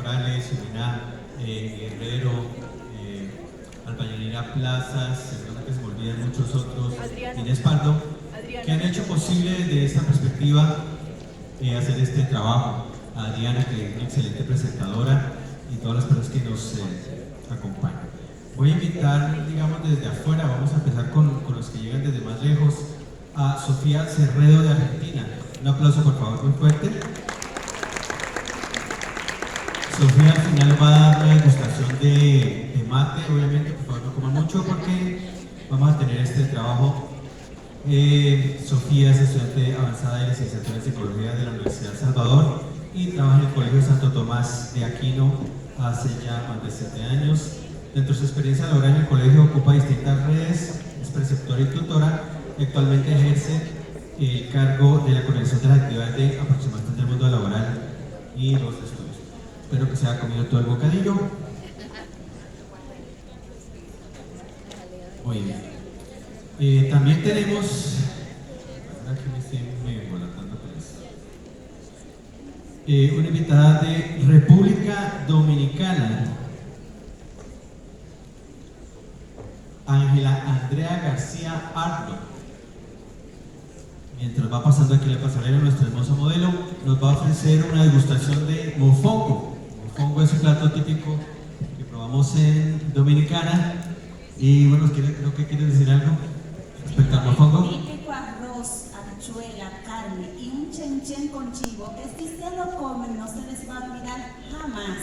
Morales, Yurina Guerrero, Albayanira Plazas, seguro que se me olvidan muchos otros, Inés Pardo, que han hecho posible desde esta perspectiva hacer este trabajo. A Adriana, que es una excelente presentadora, y todas las personas que nos acompañan. Voy a invitar, digamos, desde afuera, vamos a empezar con los que llegan desde más lejos, a Sofía Cerredo de Argentina. Un aplauso, por favor, muy fuerte. Sofía al final va a dar una degustación de mate, obviamente, por favor no coman mucho porque vamos a tener este trabajo. Sofía es estudiante avanzada de licenciatura en Psicología de la Universidad Salvador y trabaja en el Colegio Santo Tomás de Aquino hace ya más de 7 años. Dentro de su experiencia laboral en el colegio ocupa distintas redes, es preceptora y tutora y actualmente ejerce el cargo de la coordinación de las actividades de aproximación del mundo laboral y los estudios. Espero que se haya comido todo el bocadillo. Muy bien. También tenemos... Aquí me estoy medio embolatando con esto. Una invitada de República Dominicana, Ángela Andrea García Ardo. Mientras va pasando aquí la pasarela, nuestro hermoso modelo nos va a ofrecer una degustación de mofongo. Mofongo es un plato típico que probamos en Dominicana. Y bueno, creo que quieres decir algo respecto al mofongo. Típico arroz, habichuela, carne y un chenchen con chivo que si se lo comen no se les va a olvidar jamás.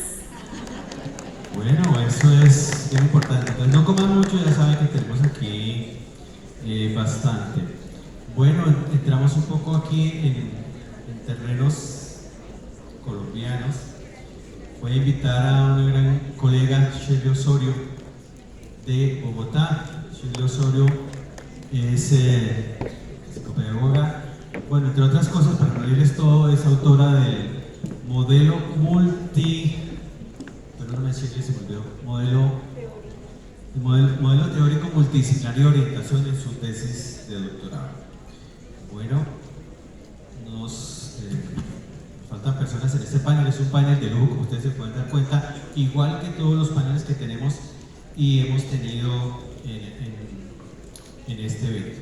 Bueno, eso es bien importante. Entonces no coman mucho, ya saben que tenemos aquí bastante. Bueno, entramos un poco aquí en terrenos colombianos. Voy a invitar a una gran colega, Shelly Osorio, de Bogotá. Shelly Osorio es psicopedagoga. Bueno, entre otras cosas, para no leerles todo, es autora del modelo perdóname, Shelly, se me olvidó, modelo teórico multidisciplinario de orientación en su tesis de doctorado. Bueno, nos faltan personas en este panel, es un panel de lujo, como ustedes se pueden dar cuenta, igual que todos los paneles que tenemos y hemos tenido en este evento.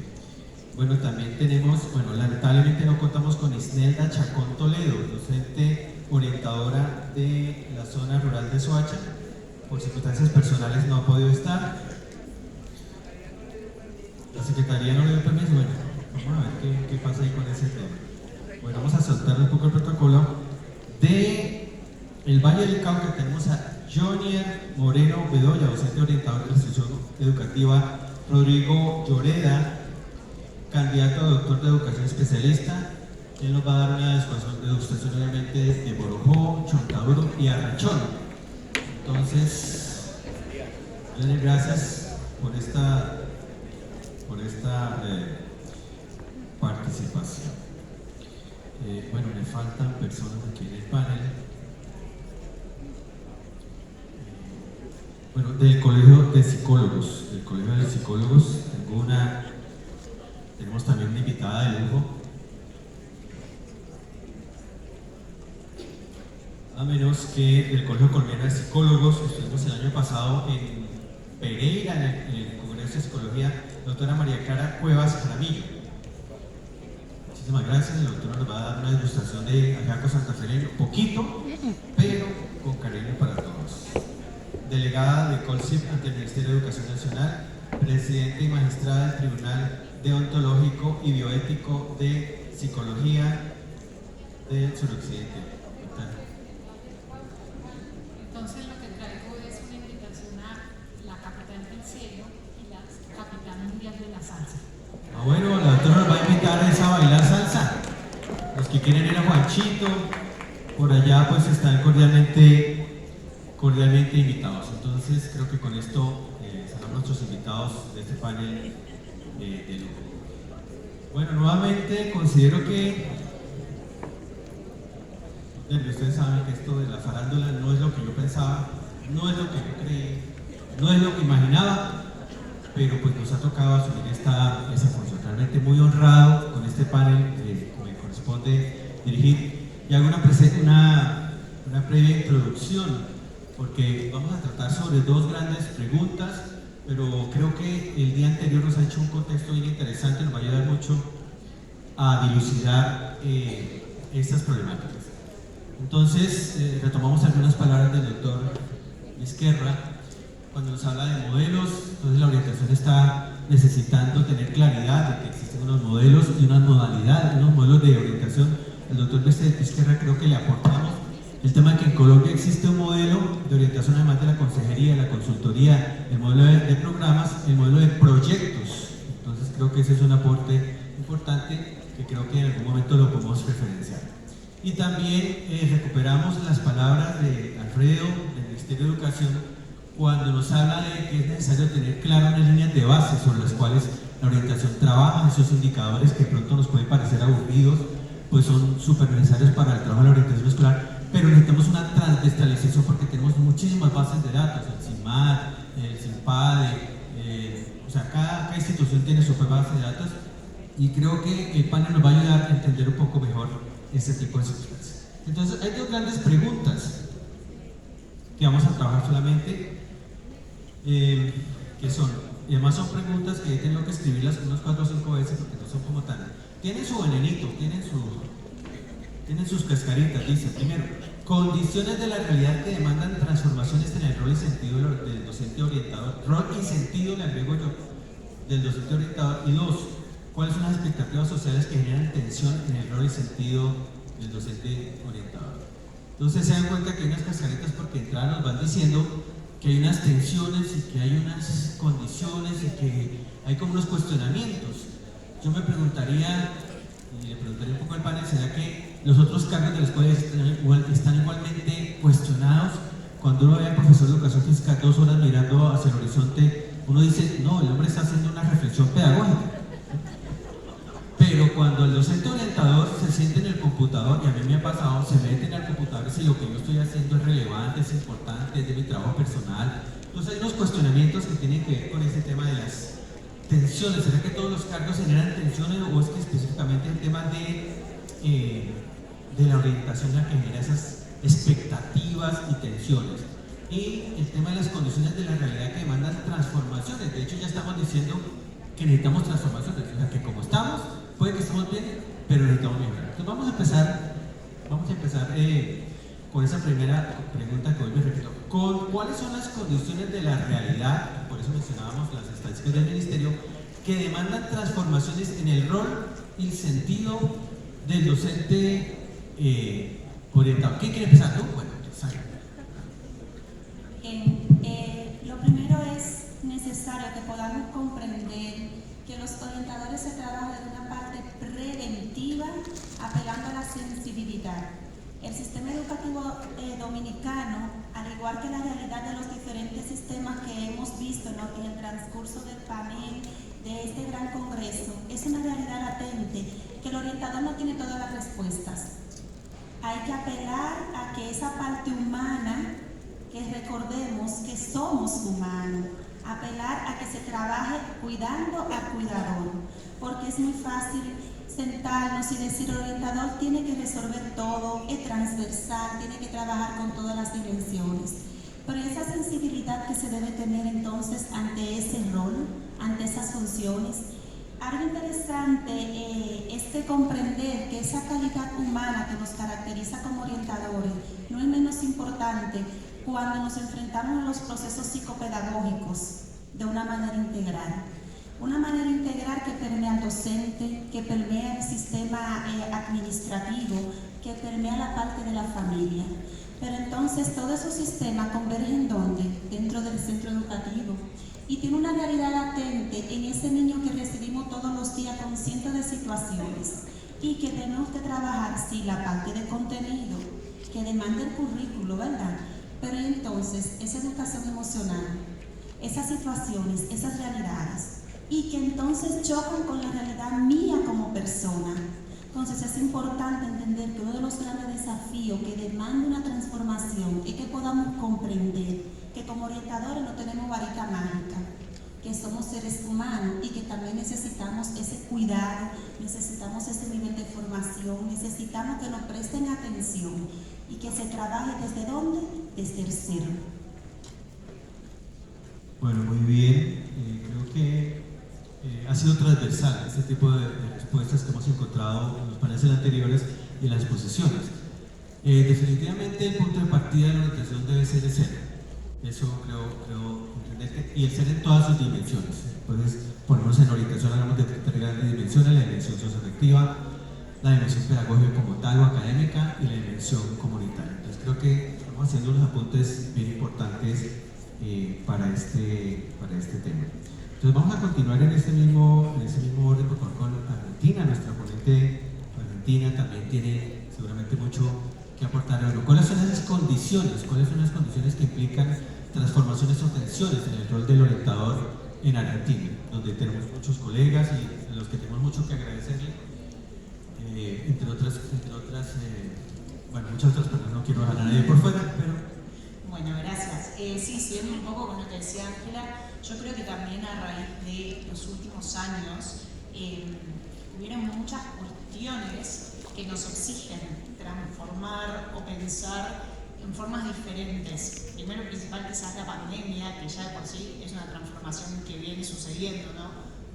Bueno, también tenemos, lamentablemente no contamos con Isnelda Chacón Toledo, docente orientadora de la zona rural de Soacha, por circunstancias personales no ha podido estar. La Secretaría no le dio permiso, bueno, vamos a ver qué pasa ahí con ese tema. Bueno, vamos a saltar un poco el protocolo. De el Valle del Cauca tenemos a Jonier Moreno Bedoya, docente orientador de la institución educativa Rodrigo Lloreda, candidato a doctor de educación especialista. Él nos va a dar una degustación obviamente de Borojó, Chontaduro y Arrachón. Entonces, Jonier, gracias por esta participación. Bueno, me faltan personas aquí en el panel. Bueno, del Colegio de Psicólogos. Tenemos también una invitada de lujo. A menos que del Colegio Colombiano de Psicólogos, estuvimos el año pasado en Pereira, en el Congreso de Psicología, la doctora María Clara Cuevas Jaramillo. Muchísimas gracias, la doctora nos va a dar una degustación de ajiaco santafereño, poquito, pero con cariño para todos. Delegada de COLSIP ante el Ministerio de Educación Nacional, presidenta y magistrada del Tribunal Deontológico y Bioético de Psicología del Suroccidente. Entonces lo que traigo es una invitación a la capital del cielo y la capital mundial de la salsa. Bueno, la doctora nos va a invitar a bailar salsa. Los que quieren ir a Juanchito, por allá pues están cordialmente invitados. Entonces creo que con esto serán nuestros invitados de este panel de lujo. Bueno, nuevamente considero que ustedes saben que esto de la farándula no es lo que yo pensaba, no es lo que yo creí, no es lo que imaginaba, pero pues nos ha tocado asumir esa función. Realmente muy honrado con este panel que me corresponde dirigir, y hago una una previa introducción, porque vamos a tratar sobre dos grandes preguntas, pero creo que el día anterior nos ha hecho un contexto bien interesante, nos va a ayudar mucho a dilucidar estas problemáticas. Entonces, retomamos algunas palabras del doctor Vizquerra cuando nos habla de modelos. Entonces la orientación está necesitando tener claridad de que existen unos modelos y unas modalidades, unos modelos de orientación. El doctor Vizquerra creo que le aportamos el tema de que en Colombia existe un modelo de orientación, además de la consejería, la consultoría, el modelo de programas, el modelo de proyectos. Entonces creo que ese es un aporte importante que creo que en algún momento lo podemos referenciar. Y también recuperamos las palabras de Alfredo del Ministerio de Educación cuando nos habla de que es necesario tener claras unas líneas de base sobre las cuales la orientación trabaja. Esos indicadores que pronto nos pueden parecer aburridos, pues son súper necesarios para el trabajo de la orientación escolar, pero necesitamos una transversalización porque tenemos muchísimas bases de datos, el CIMAD, el CIMPADE, o sea, cada institución tiene su propia base de datos, y creo que el panel nos va a ayudar a entender un poco mejor este tipo de sustancias. Entonces, hay dos grandes preguntas que vamos a trabajar solamente, que son, y además son preguntas que he tenido que escribirlas unas 4 o 5 veces porque no son como tan, tienen su venenito, tienen sus cascaritas. Dice, primero, condiciones de la realidad que demandan transformaciones en el rol y sentido del docente orientador. Rol y sentido, le agrego yo, del docente orientador. Y dos, ¿cuáles son las expectativas sociales que generan tensión en el rol y sentido del docente orientador? Entonces se dan cuenta que hay unas cascaritas porque de entrada nos van diciendo que hay unas tensiones y que hay unas condiciones y que hay como unos cuestionamientos. Yo me preguntaría, y le preguntaría un poco al panel, ¿será que los otros cargos de la escuela están igualmente cuestionados? Cuando uno ve al profesor de educación física 2 horas mirando hacia el horizonte, uno dice, no, el hombre está haciendo una reflexión pedagógica. Pero cuando el docente orientador se siente en el computador, y a mí me ha pasado, se mete en el computador y dice, lo que yo estoy haciendo es relevante, es importante, es de mi trabajo personal. Entonces hay unos cuestionamientos que tienen que ver con ese tema de las tensiones. ¿Será que todos los cargos generan tensiones o es que específicamente el tema de la orientación la que genera esas expectativas y tensiones? Y el tema de las condiciones de la realidad que demandan transformaciones. De hecho ya estamos diciendo que necesitamos transformaciones, o sea que como estamos, puede que estemos bien, pero necesitamos mejorar. Entonces vamos a empezar con esa primera pregunta que hoy me repito. ¿Cuáles son las condiciones de la realidad, por eso mencionábamos las estadísticas del ministerio, que demandan transformaciones en el rol y el sentido del docente orientado? ¿Quién quiere empezar? ¿Tú? Bueno, Sara. Lo primero es necesario que podamos comprender que los orientadores se trabajan en una parte preventiva, apelando a la sensibilidad. El sistema educativo dominicano, al igual que la realidad de los diferentes sistemas que hemos visto en el transcurso del panel de este gran congreso, es una realidad latente, que el orientador no tiene todas las respuestas. Hay que apelar a que esa parte humana, que recordemos que somos humanos, apelar a que se trabaje cuidando al cuidador, porque es muy fácil sentarnos y decir el orientador tiene que resolver todo, es transversal, tiene que trabajar con todas las dimensiones. Pero esa sensibilidad que se debe tener entonces ante ese rol, ante esas funciones, algo interesante es de comprender que esa calidad humana que nos caracteriza como orientadores no es menos importante cuando nos enfrentamos a los procesos psicopedagógicos de una manera integral. Una manera integral que permea al docente, que permea el sistema administrativo, que permea la parte de la familia. Pero entonces todos esos sistemas convergen ¿dónde? Dentro del centro educativo. Y tiene una realidad latente en ese niño que recibimos todos los días con cientos de situaciones y que tenemos que trabajar, sí, la parte de contenido que demanda el currículo, ¿verdad? Pero entonces esa educación emocional, esas situaciones, esas realidades, y que entonces chocan con la realidad mía como persona. Entonces es importante entender que uno de los grandes desafíos que demanda una transformación es que podamos comprender que como orientadores no tenemos varita mágica, que somos seres humanos y que también necesitamos ese cuidado, necesitamos ese nivel de formación, necesitamos que nos presten atención, y que se trabaje ¿desde dónde? Desde el cero. Bueno, muy bien. Creo que ha sido transversal este tipo de respuestas que hemos encontrado en los paneles anteriores y en las exposiciones. Definitivamente el punto de partida de la orientación debe ser el ser. Eso creo entender, y el ser en todas sus dimensiones. Entonces, ponemos en orientación, hablamos de tres grandes dimensiones: la dimensión socioafectiva, la dimensión pedagógica como tal o académica y la dimensión comunitaria. Entonces creo que estamos haciendo unos apuntes bien importantes para este tema. Entonces vamos a continuar en ese mismo orden, por favor, con Argentina. Nuestra ponente argentina también tiene seguramente mucho que aportar. ¿Cuáles son esas condiciones? ¿Cuáles son las condiciones que implican transformaciones o tensiones en el rol del orientador en Argentina, donde tenemos muchos colegas y a los que tenemos mucho que agradecerle, entre otras bueno, muchas otras personas, no quiero dejar a nadie por fuera, pero... Bueno, gracias. Sí, siguiendo un poco con lo que decía Ángela, yo creo que también a raíz de los últimos años hubieron muchas cuestiones que nos exigen transformar o pensar en formas diferentes. Primero y principal quizás la pandemia, que ya de por sí es una transformación que viene sucediendo, ¿no?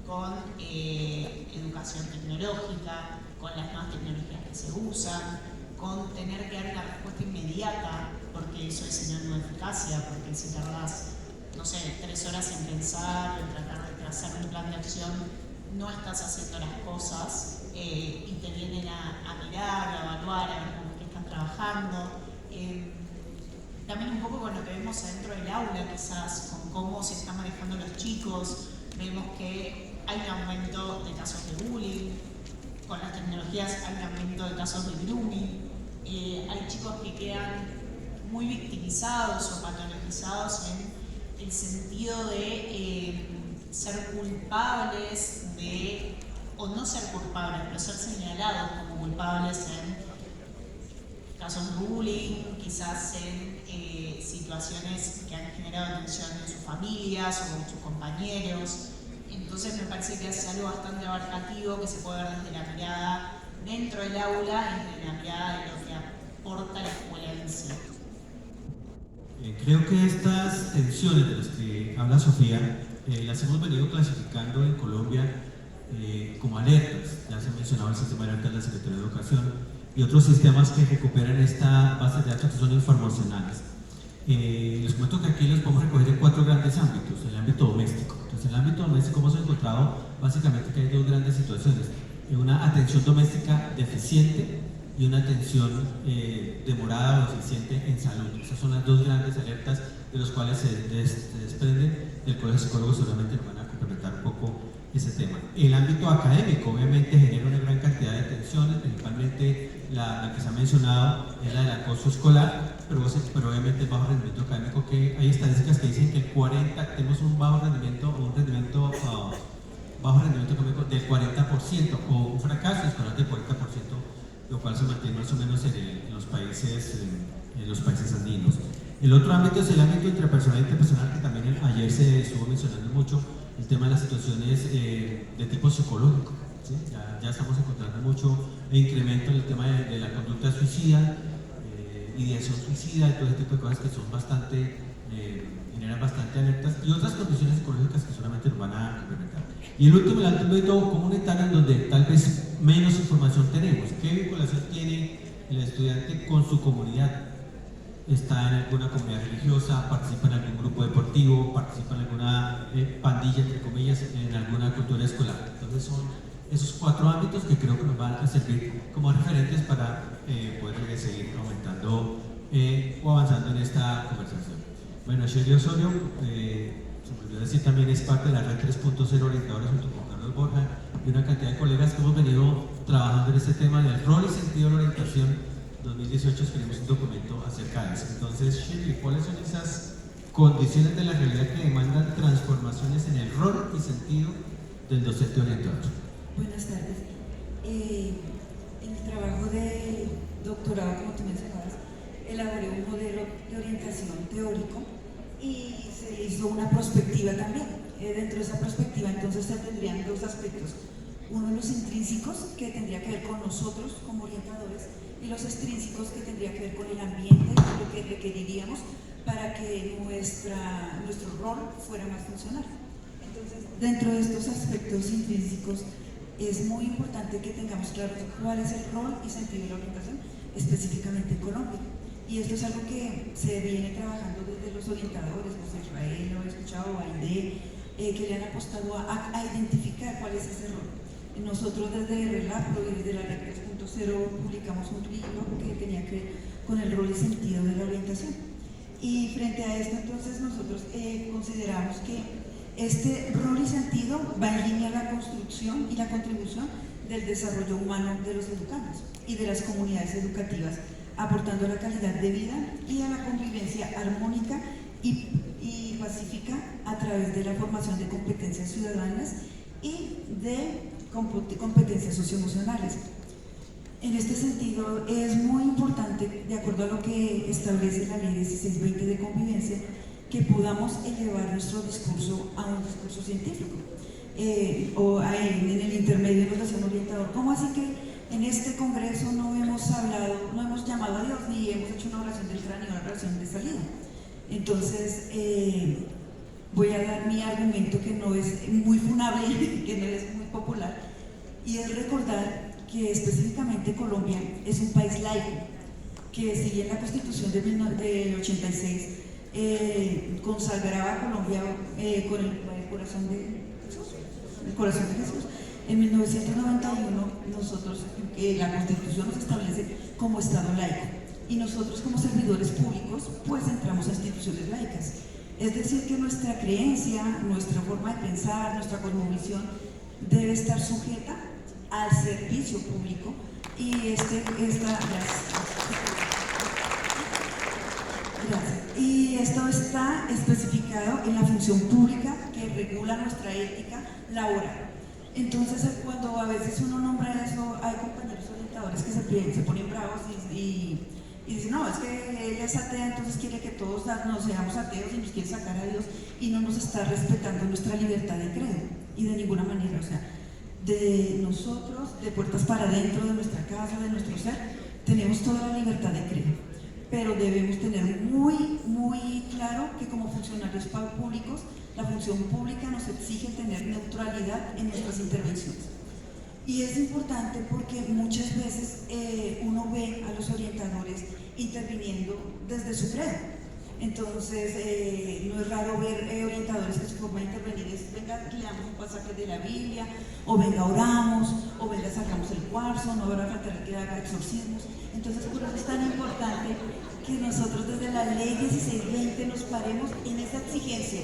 Con educación tecnológica, con las nuevas tecnologías que se usan, con tener que dar una respuesta inmediata, porque eso es sinónimo de eficacia, porque si tardas, no sé, 3 horas en pensar, en tratar de trazar un plan de acción, no estás haciendo las cosas y te vienen a mirar, a evaluar, a ver cómo que estás trabajando. También un poco con lo que vemos adentro del aula, quizás, con cómo se están manejando los chicos, vemos que hay un aumento de casos de bullying, con las tecnologías hay un aumento de casos de grooming, hay chicos que quedan muy victimizados o patologizados en el sentido de ser culpables de, o no ser culpables, pero ser señalados como culpables en casos de bullying, quizás en situaciones que han generado tensión en sus familias o con sus compañeros. Entonces me parece que es algo bastante abarcativo que se puede ver desde la mirada dentro del aula y desde la mirada de lo que aporta la escuela en sí. Creo que estas tensiones de las que habla Sofía las hemos venido clasificando en Colombia como alertas. Ya se ha mencionado el sistema de alertas de la Secretaría de Educación y otros sistemas que recuperan esta base de datos que son informacionales. Les comento que aquí los podemos recoger en 4 grandes ámbitos. El ámbito doméstico. Entonces, en el ámbito doméstico hemos encontrado básicamente que hay 2 grandes situaciones: una atención doméstica deficiente y una atención demorada o deficiente en salud. Esas son las 2 grandes alertas de los cuales se desprenden. Del Colegio de Psicólogos seguramente nos van a complementar un poco ese tema. El ámbito académico obviamente genera una gran cantidad de tensiones, principalmente la que se ha mencionado es la del acoso escolar, pero obviamente el bajo rendimiento académico, que hay estadísticas que dicen que tenemos un bajo rendimiento o un rendimiento bajo rendimiento académico del 40% o un fracaso escolar del 40%, lo cual se mantiene más o menos en los países andinos. El otro ámbito es el ámbito intrapersonal e interpersonal, que también ayer se estuvo mencionando mucho, el tema de las situaciones de tipo psicológico. ¿Sí? Ya estamos encontrando mucho incremento en el tema de la conducta suicida, ideación suicida y todo ese tipo de cosas que son generan bastante alertas, y otras condiciones psicológicas que solamente nos van a complementar. Y el último, el ámbito comunitario, en donde tal vez menos información tenemos. ¿Qué vinculación tiene el estudiante con su comunidad? ¿Está en alguna comunidad religiosa? ¿Participa en algún grupo deportivo? ¿Participa en alguna pandilla, entre comillas, en alguna cultura escolar? Entonces son esos 4 ámbitos que creo que nos van a servir como referentes para poder seguir aumentando o avanzando en esta conversación. Bueno, Shelly Osorio, se me olvidó decir, también es parte de la red 3.0 Orientadores junto con Carlos Borja y una cantidad de colegas que hemos venido trabajando en este tema del rol y sentido de la orientación. 2018 escribimos un documento acerca de eso. Entonces, Shelly, ¿cuáles son esas condiciones de la realidad que demandan transformaciones en el rol y sentido del docente orientador? Buenas tardes. En el trabajo de doctorado, como tú mencionabas, elaboré un modelo de orientación teórico y se hizo una prospectiva también. Dentro de esa prospectiva entonces se tendrían 2 aspectos. Uno, los intrínsecos, que tendría que ver con nosotros como orientadores, y los extrínsecos, que tendría que ver con el ambiente, lo que requeriríamos para que nuestro rol fuera más funcional. Entonces, dentro de estos aspectos intrínsecos, es muy importante que tengamos claro cuál es el rol y sentido de la orientación, específicamente en Colombia. Y esto es algo que se viene trabajando desde los orientadores, José Israel, lo he escuchado, Aide, que le han apostado a identificar cuál es ese rol. Nosotros desde RELAPRO y desde la REC 3.0 publicamos un libro que tenía que ver con el rol y sentido de la orientación. Y frente a esto, entonces, nosotros consideramos que este rol y sentido va en línea a la construcción y la contribución del desarrollo humano de los educandos y de las comunidades educativas, aportando a la calidad de vida y a la convivencia armónica y pacífica a través de la formación de competencias ciudadanas y de competencias socioemocionales. En este sentido, es muy importante, de acuerdo a lo que establece la Ley 1620 de convivencia, que podamos elevar nuestro discurso a un discurso científico, o en el intermedio de educación orientador. ¿Cómo así que en este congreso no hemos hablado, no hemos llamado a Dios ni hemos hecho una oración del cráneo, una oración de salida? Entonces, voy a dar mi argumento, que no es muy funable, que no es muy popular, y es recordar que específicamente Colombia es un país laico, que si bien la Constitución del 86 consagraba a Colombia con el corazón de Jesús, en 1991 la Constitución nos establece como Estado laico, y nosotros como servidores públicos pues entramos a instituciones laicas. Es decir, que nuestra creencia, nuestra forma de pensar, nuestra cosmovisión debe estar sujeta al servicio público, y Y esto está especificado en la función pública que regula nuestra ética laboral. Entonces, cuando a veces uno nombra eso, hay compañeros orientadores que se ponen bravos y dicen, no, es que ella es atea, entonces quiere que todos nos seamos ateos y nos quiere sacar a Dios, y no nos está respetando nuestra libertad de credo, y de ninguna manera. O sea, de nosotros, de puertas para adentro de nuestra casa, de nuestro ser, tenemos toda la libertad de creer, pero debemos tener muy, muy claro que como funcionarios públicos, la función pública nos exige tener neutralidad en nuestras intervenciones. Y es importante porque muchas veces uno ve a los orientadores interviniendo desde su credo. Entonces, no es raro ver orientadores que su forma de intervenir es: venga, leamos un pasaje de la Biblia, o venga, oramos, o venga, sacamos el cuarzo, no habrá falta que haga exorcismos. Entonces, por eso es tan importante que nosotros desde la Ley 1620 nos paremos en esa exigencia,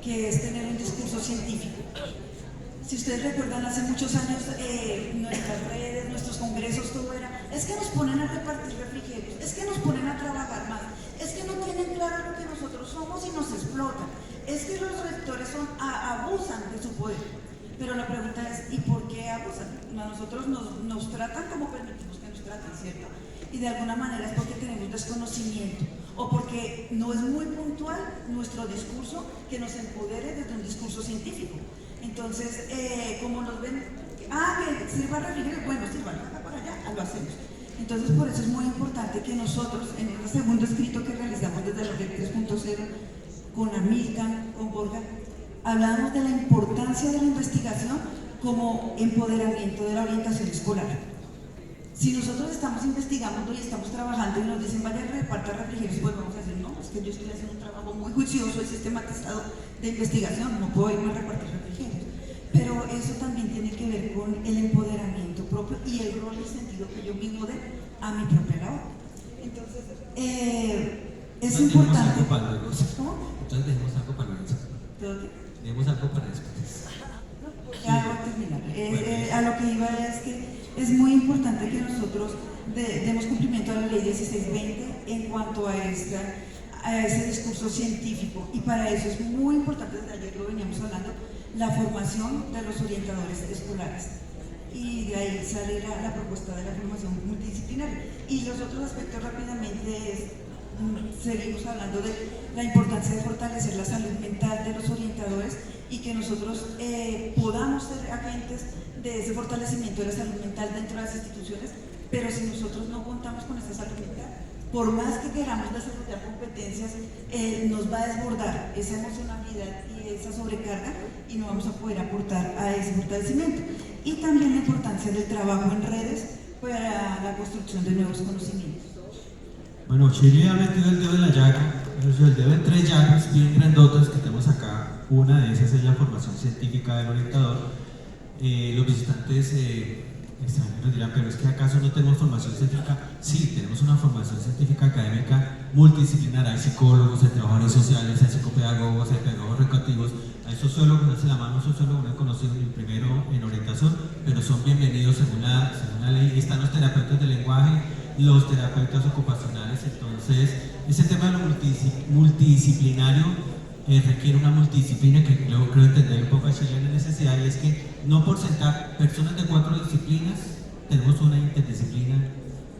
que es tener un discurso científico. Si ustedes recuerdan, hace muchos años, nuestras redes, nuestros congresos, todo era: es que nos ponen a repartir refrigerios, es que nos ponen a trabajar más, es que no tienen claro lo que nosotros somos y nos explotan, es que los rectores abusan de su poder. Pero la pregunta es: ¿y por qué abusan? A nosotros nos tratan como permitimos que nos traten, ¿cierto? Y de alguna manera es porque tenemos desconocimiento, o porque no es muy puntual nuestro discurso que nos empodere desde un discurso científico. Entonces, como nos ven, que sirva refrigerio, bueno, sirva acá para allá, lo hacemos. Entonces, por eso es muy importante que nosotros, en este segundo escrito que realizamos desde la REC 3.0, con Amilcar, con Borja, hablamos de la importancia de la investigación como empoderamiento de la orientación escolar. Si nosotros estamos investigando y estamos trabajando y nos dicen: vaya, reparta refrigerios, pues vamos a decir: no, es que yo estoy haciendo un trabajo muy juicioso y sistematizado de investigación, no puedo irme a repartir refrigerios. Pero eso también tiene que ver con el empoderamiento propio y el rol y sentido que yo mismo dé a mi propia labor. Entonces, es importante. ¿Cómo? Entonces dejemos algo para luego. Dejemos algo para después. Ya voy a terminar. A lo que iba es que es muy importante que nosotros demos cumplimiento a la Ley 1620 en cuanto a ese discurso científico, y para eso es muy importante, desde ayer lo veníamos hablando, la formación de los orientadores escolares, y de ahí sale la propuesta de la formación multidisciplinaria. Y los otros aspectos rápidamente seguimos hablando de la importancia de fortalecer la salud mental de los orientadores, y que nosotros podamos ser agentes de ese fortalecimiento de la salud mental dentro de las instituciones, pero si nosotros no contamos con esta salud mental, por más que queramos desarrollar competencias, nos va a desbordar esa emocionalidad y esa sobrecarga y no vamos a poder aportar a ese fortalecimiento. Y también la importancia del trabajo en redes para la construcción de nuevos conocimientos. Bueno, Chile ha metido el dedo en la llaga, el dedo en 3 llagas bien grandotas que tenemos acá. Una de esas es la formación científica del orientador. Los visitantes extranjeros dirán, pero es que acaso no tenemos formación científica. Sí, tenemos una formación científica académica multidisciplinar. Hay psicólogos, hay trabajadores sociales, hay psicopedagogos, hay pedagogos recreativos, hay sociólogos. No se llama un sociólogo, no he conocido ni primero en orientación, pero son bienvenidos según la ley. Y están los terapeutas del lenguaje, los terapeutas ocupacionales. Entonces, ese tema de lo multidisciplinario requiere una multidisciplina que creo entender un poco a Chile la necesidad, y es que no por sentar personas de 4 disciplinas tenemos una interdisciplina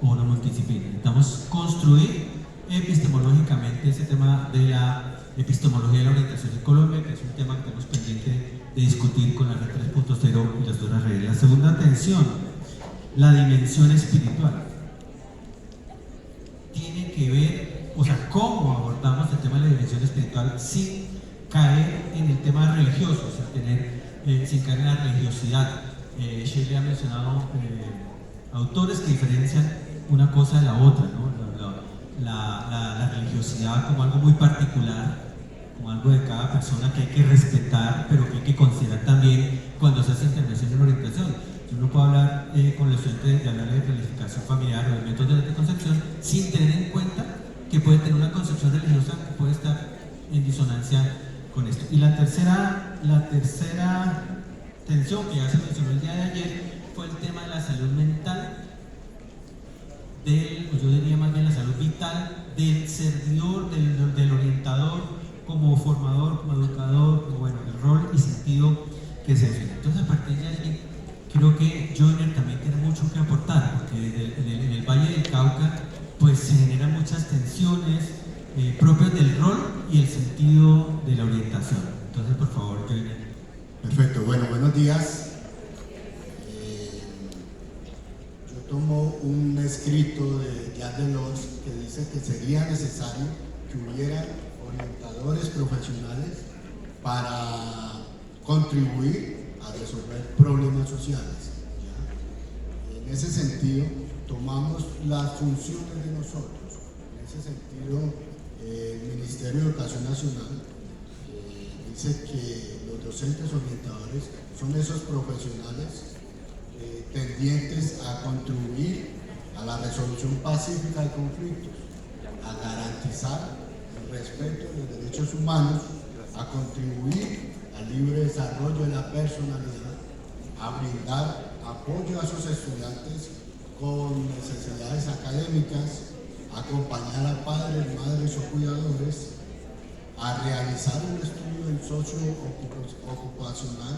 o una multidisciplina. Necesitamos construir epistemológicamente ese tema de la epistemología de la orientación en Colombia, que es un tema que tenemos pendiente de discutir con la red 3.0 y las otras redes. La segunda tensión, la dimensión espiritual, tiene que ver, o sea, cómo abordamos el tema de la dimensión espiritual sin caer en el tema religioso, sin caer en la religiosidad. Shelley ha mencionado autores que diferencian una cosa de la otra, ¿no? La religiosidad como algo muy particular, como algo de cada persona que hay que respetar, pero que hay que considerar también cuando se hace intervención en orientación. Yo no puedo hablar con los estudiantes de hablar de planificación familiar o de métodos de anticoncepción sin tener en cuenta que puede tener una concepción religiosa que puede estar en disonancia con esto. Y la tercera tensión que ya se mencionó el día de ayer fue el tema de la salud mental, yo diría más bien la salud vital del servidor, del orientador, como formador, como educador, como, bueno, el rol y sentido que se define. Entonces, a partir de allí, creo que Joyner también tiene mucho que aportar, porque en el Valle del Cauca pues se generan muchas tensiones propias del rol y el sentido de la orientación. Entonces, por favor, Joyner. Perfecto, bueno, buenos días. Yo tomo un escrito de Jacques Delors que dice que sería necesario que hubiera orientadores profesionales para contribuir a resolver problemas sociales, ¿ya? En ese sentido, tomamos las funciones de nosotros. En ese sentido, el Ministerio de Educación Nacional dice que los docentes orientadores son esos profesionales tendientes a contribuir a la resolución pacífica de conflictos, a garantizar el respeto de los derechos humanos, a contribuir al libre desarrollo de la personalidad, a brindar apoyo a sus estudiantes con necesidades académicas, a acompañar a padres, madres o cuidadores, a realizar un estudio en socio-ocupacional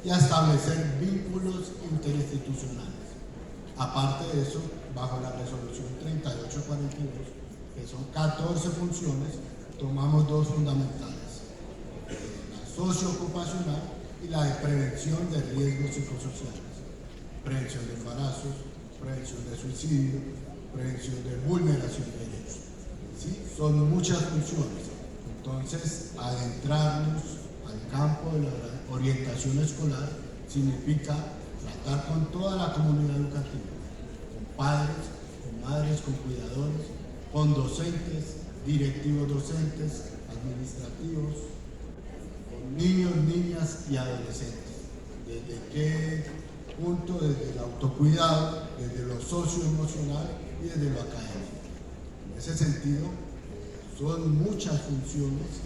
y a establecer vínculos interinstitucionales. Aparte de eso, bajo la resolución 3842, que son 14 funciones, tomamos 2 fundamentales: la socioocupacional y la de prevención de riesgos psicosociales, prevención de embarazos, prevención de suicidio, prevención de vulneración de derechos. ¿Sí? Son muchas funciones. Entonces, adentrarnos al campo de la orientación escolar significa tratar con toda la comunidad educativa, con padres, con madres, con cuidadores, con docentes, directivos docentes, administrativos, con niños, niñas y adolescentes. ¿Desde qué punto? Desde el autocuidado, desde lo socioemocional y desde lo académico. En ese sentido, son muchas funciones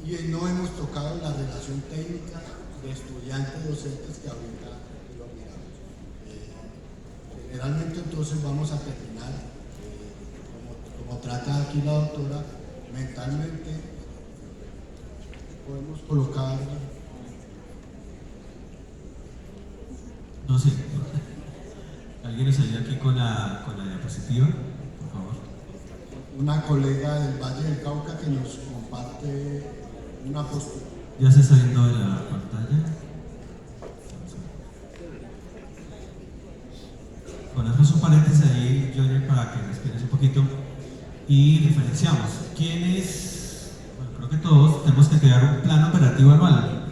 y no hemos tocado la relación técnica de estudiantes-docentes que ahorita lo miramos. Generalmente entonces vamos a terminar, como trata aquí la doctora, mentalmente podemos colocar... No sé, ¿alguien nos ayuda aquí con la diapositiva, por favor? Una colega del Valle del Cauca que nos comparte una postura. ¿Ya se está viendo en la pantalla? Bueno, eso es un y referenciamos quiénes, bueno, creo que todos tenemos que crear un plan operativo anual.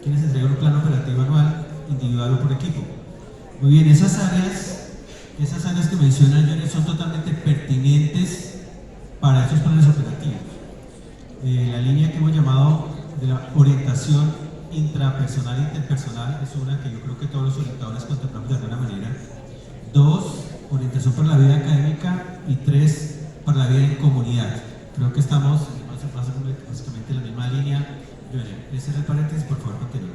¿Quiénes entregan un plan operativo anual, individual o por equipo? Muy bien, esas áreas que menciona Johnny son totalmente pertinentes para esos planes operativos. La línea que hemos llamado de la orientación intrapersonal e interpersonal es una que yo creo que todos los orientadores contemplamos de alguna manera. 2, orientación para la vida académica, y 3, para la vida en comunidad. Creo que estamos básicamente en la misma línea. Johnny, ese era el paréntesis, por favor, continúe.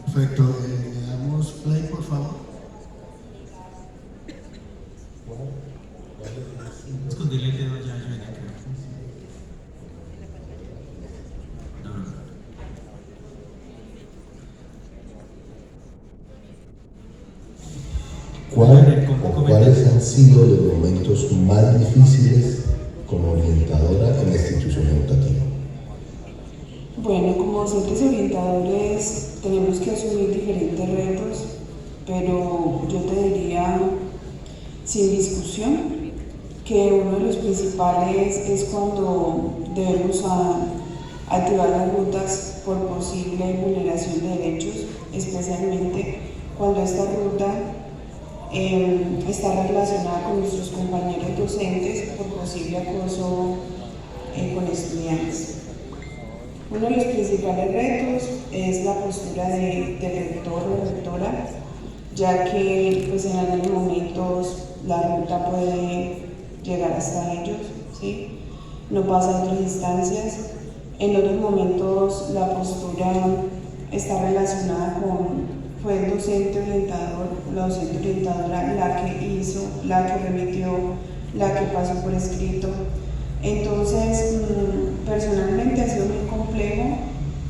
Perfecto, le damos play, por favor. Esconderle el dedo ya a Johnny, creo. No. ¿Cuáles han sido los momentos más difíciles como orientadora en la institución educativa? Bueno, como docentes orientadores tenemos que asumir diferentes retos, pero yo te diría, sin discusión, que uno de los principales es cuando debemos activar las rutas por posible vulneración de derechos, especialmente cuando esta ruta está relacionada con nuestros compañeros docentes por posible acoso con estudiantes. Uno de los principales retos es la postura del rector o rectora, ya que pues, en algunos momentos la ruta puede llegar hasta ellos, ¿sí? No pasa en otras instancias. En otros momentos la postura está relacionada con fue el docente orientador, la docente orientadora la que hizo, la que remitió, la que pasó por escrito. Entonces, personalmente ha sido muy complejo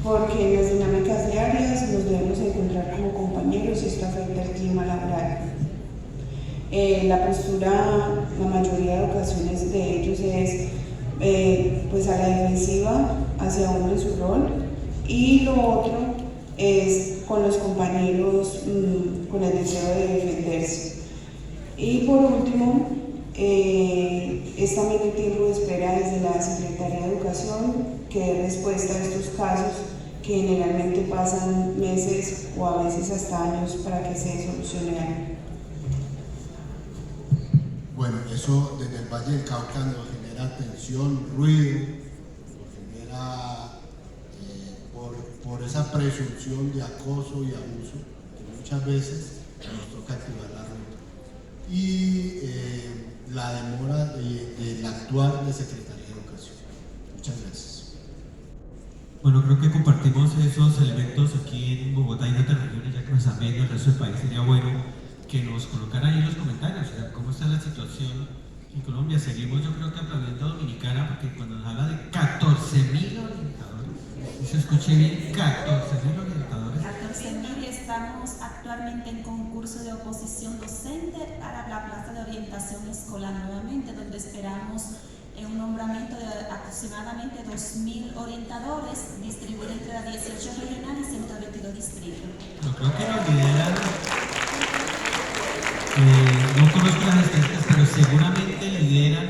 porque en las dinámicas diarias nos debemos encontrar como compañeros y esto afecta el clima laboral. La postura, la mayoría de ocasiones de ellos es pues a la defensiva hacia uno en su rol, y lo otro es con los compañeros con el deseo de defenderse. Y por último, es también el tiempo de espera desde la Secretaría de Educación que dé respuesta a estos casos que generalmente pasan meses o a veces hasta años para que se solucionen. Bueno, eso desde el Valle del Cauca nos genera tensión, ruido, nos genera por esa presunción de acoso y abuso que muchas veces nos toca activar la ruta. Y la demora del actuar de Secretaría de Educación. Muchas gracias. Bueno, creo que compartimos esos elementos aquí en Bogotá y en otras regiones, ya que nos están viendo el resto del país. Sería bueno que nos colocaran ahí en los comentarios, o sea, cómo está la situación en Colombia. Seguimos, yo creo que aplaudiendo a Dominicana, porque cuando nos habla de 14.000 orientadores, y se escuche bien, 14.000 orientadores. 14.000, estamos actualmente en concurso de oposición docente para la plaza de orientación escolar nuevamente, donde esperamos un nombramiento de aproximadamente 2.000 orientadores distribuidos entre las 18 regionales y 122 distritos. Yo creo que nos lideran, no conozco las estadísticas, pero seguramente lideran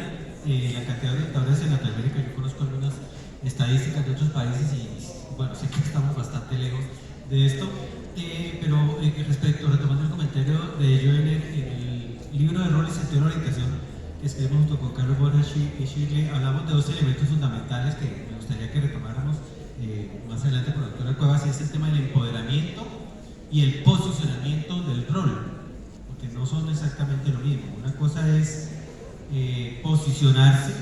la cantidad de orientadores en Latinoamérica. Yo conozco algunas estadísticas de otros países y bueno, sé que estamos bastante lejos de esto, pero retomando el comentario de ello en el libro de rol y sentido de orientación que escribimos junto con Carlos Borges y Shirley, hablamos de dos elementos fundamentales que me gustaría que retomáramos más adelante con la doctora Cuevas, y es el tema del empoderamiento y el posicionamiento del rol, porque no son exactamente lo mismo. Una cosa es posicionarse,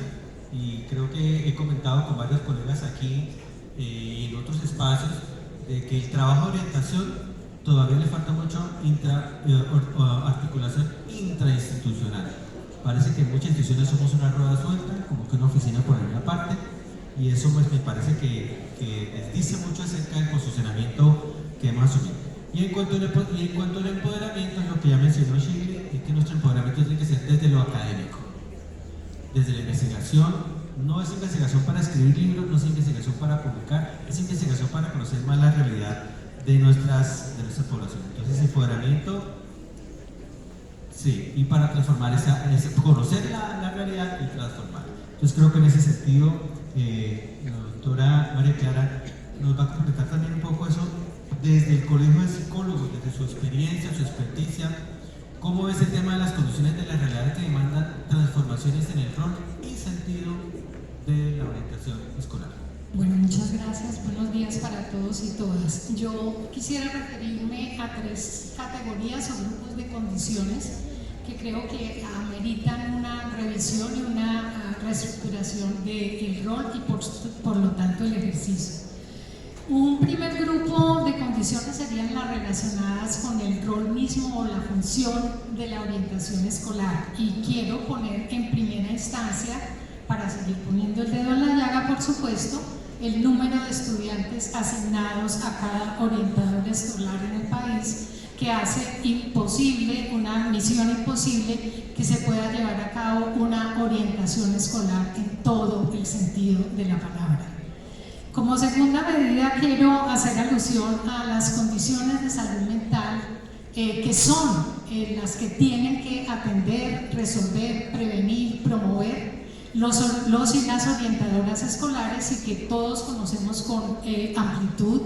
y creo que he comentado con varios colegas aquí y en otros espacios de que el trabajo de orientación todavía le falta mucho articulación intrainstitucional. Parece que en muchas instituciones somos una rueda suelta, como que una oficina por alguna parte, y eso pues me parece que dice mucho acerca del posicionamiento que hemos asumido. Y en cuanto al empoderamiento, lo que ya mencionó Shirley, es que nuestro empoderamiento tiene que ser desde lo académico, desde la investigación. No es investigación para escribir libros, no es investigación para publicar, es investigación para conocer más la realidad de nuestra población. Entonces, empoderamiento Sí, y para transformar conocer la realidad y transformar. Entonces creo que en ese sentido, la doctora María Clara nos va a completar también un poco eso desde el Colegio de Psicólogos, desde su experiencia, su experticia. ¿Cómo ves el tema de las condiciones de la realidad que demandan transformaciones en el rol y sentido de la orientación escolar? Bueno, muchas gracias. Buenos días para todos y todas. Yo quisiera referirme a 3 categorías o grupos de condiciones que creo que ameritan una revisión y una reestructuración del rol y por lo tanto el ejercicio. Un primer grupo de condiciones serían las relacionadas con el rol mismo o la función de la orientación escolar, y quiero poner en primera instancia, para seguir poniendo el dedo en la llaga por supuesto, el número de estudiantes asignados a cada orientador escolar en el país, que hace imposible, una misión imposible, que se pueda llevar a cabo una orientación escolar en todo el sentido de la palabra. Como segunda medida quiero hacer alusión a las condiciones de salud mental que son las que tienen que atender, resolver, prevenir, promover los y las orientadoras escolares, y que todos conocemos con amplitud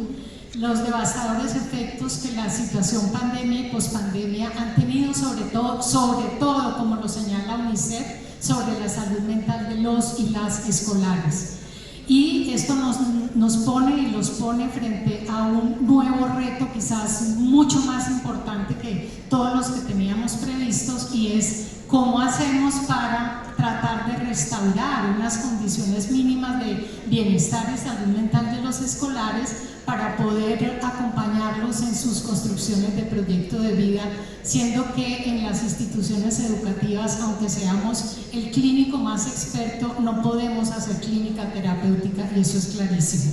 los devastadores efectos que la situación pandemia y pospandemia han tenido, sobre todo, como lo señala UNICEF, sobre la salud mental de los y las escolares. Y esto nos pone y los pone frente a un nuevo reto, quizás mucho más importante que todos los que teníamos previstos, y es cómo hacemos para tratar de restaurar unas condiciones mínimas de bienestar y salud mental de los escolares, para poder acompañarlos en sus construcciones de proyecto de vida, siendo que en las instituciones educativas, aunque seamos el clínico más experto, no podemos hacer clínica terapéutica, y eso es clarísimo.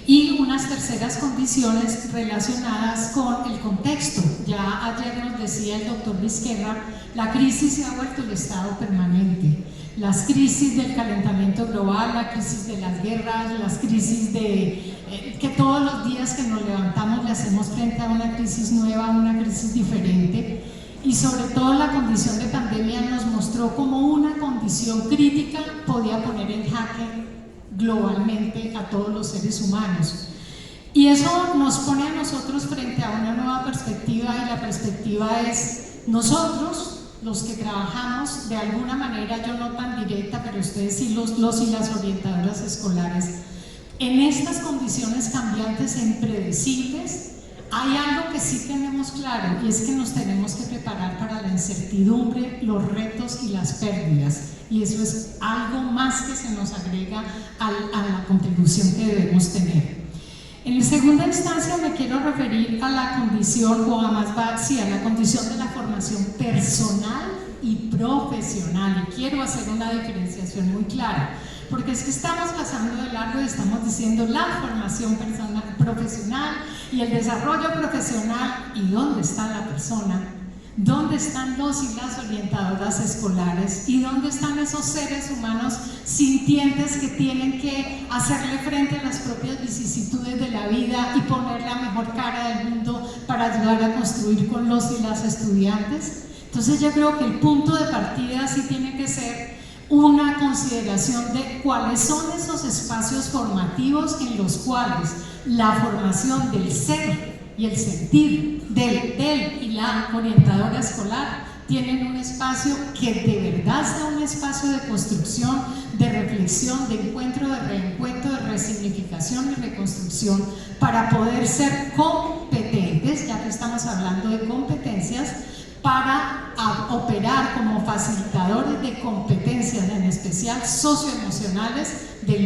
Y unas terceras condiciones relacionadas con el contexto. Ya ayer nos decía el doctor Vizquerra, la crisis se ha vuelto el estado permanente. Las crisis del calentamiento global, la crisis de las guerras, las crisis que todos los días que nos levantamos le hacemos frente a una crisis nueva, una crisis diferente, y sobre todo la condición de pandemia nos mostró cómo una condición crítica podía poner en jaque globalmente a todos los seres humanos. Y eso nos pone a nosotros frente a una nueva perspectiva, y la perspectiva es nosotros, los que trabajamos de alguna manera, yo no tan directa, pero ustedes sí, los y las orientadoras escolares, en estas condiciones cambiantes e impredecibles. Hay algo que sí tenemos claro, y es que nos tenemos que preparar para la incertidumbre, los retos y las pérdidas, y eso es algo más que se nos agrega a la contribución que debemos tener. En segunda instancia me quiero referir a la condición, o a la condición de la formación personal y profesional, y quiero hacer una diferenciación muy clara, porque es que estamos pasando de largo y estamos diciendo la formación profesional y el desarrollo profesional, ¿y dónde está la persona? ¿Dónde están los y las orientadoras escolares? ¿Y dónde están esos seres humanos sintientes que tienen que hacerle frente a las propias vicisitudes de la vida y poner la mejor cara del mundo para ayudar a construir con los y las estudiantes? Entonces yo creo que el punto de partida sí tiene que ser una consideración de cuáles son esos espacios formativos en los cuales la formación del ser y el sentir del y la orientadora escolar tienen un espacio que de verdad sea un espacio de construcción, de reflexión, de encuentro, de reencuentro, de resignificación y reconstrucción, para poder ser competentes, ya que estamos hablando de competencias, para operar como facilitadores de competencias, en especial socioemocionales, de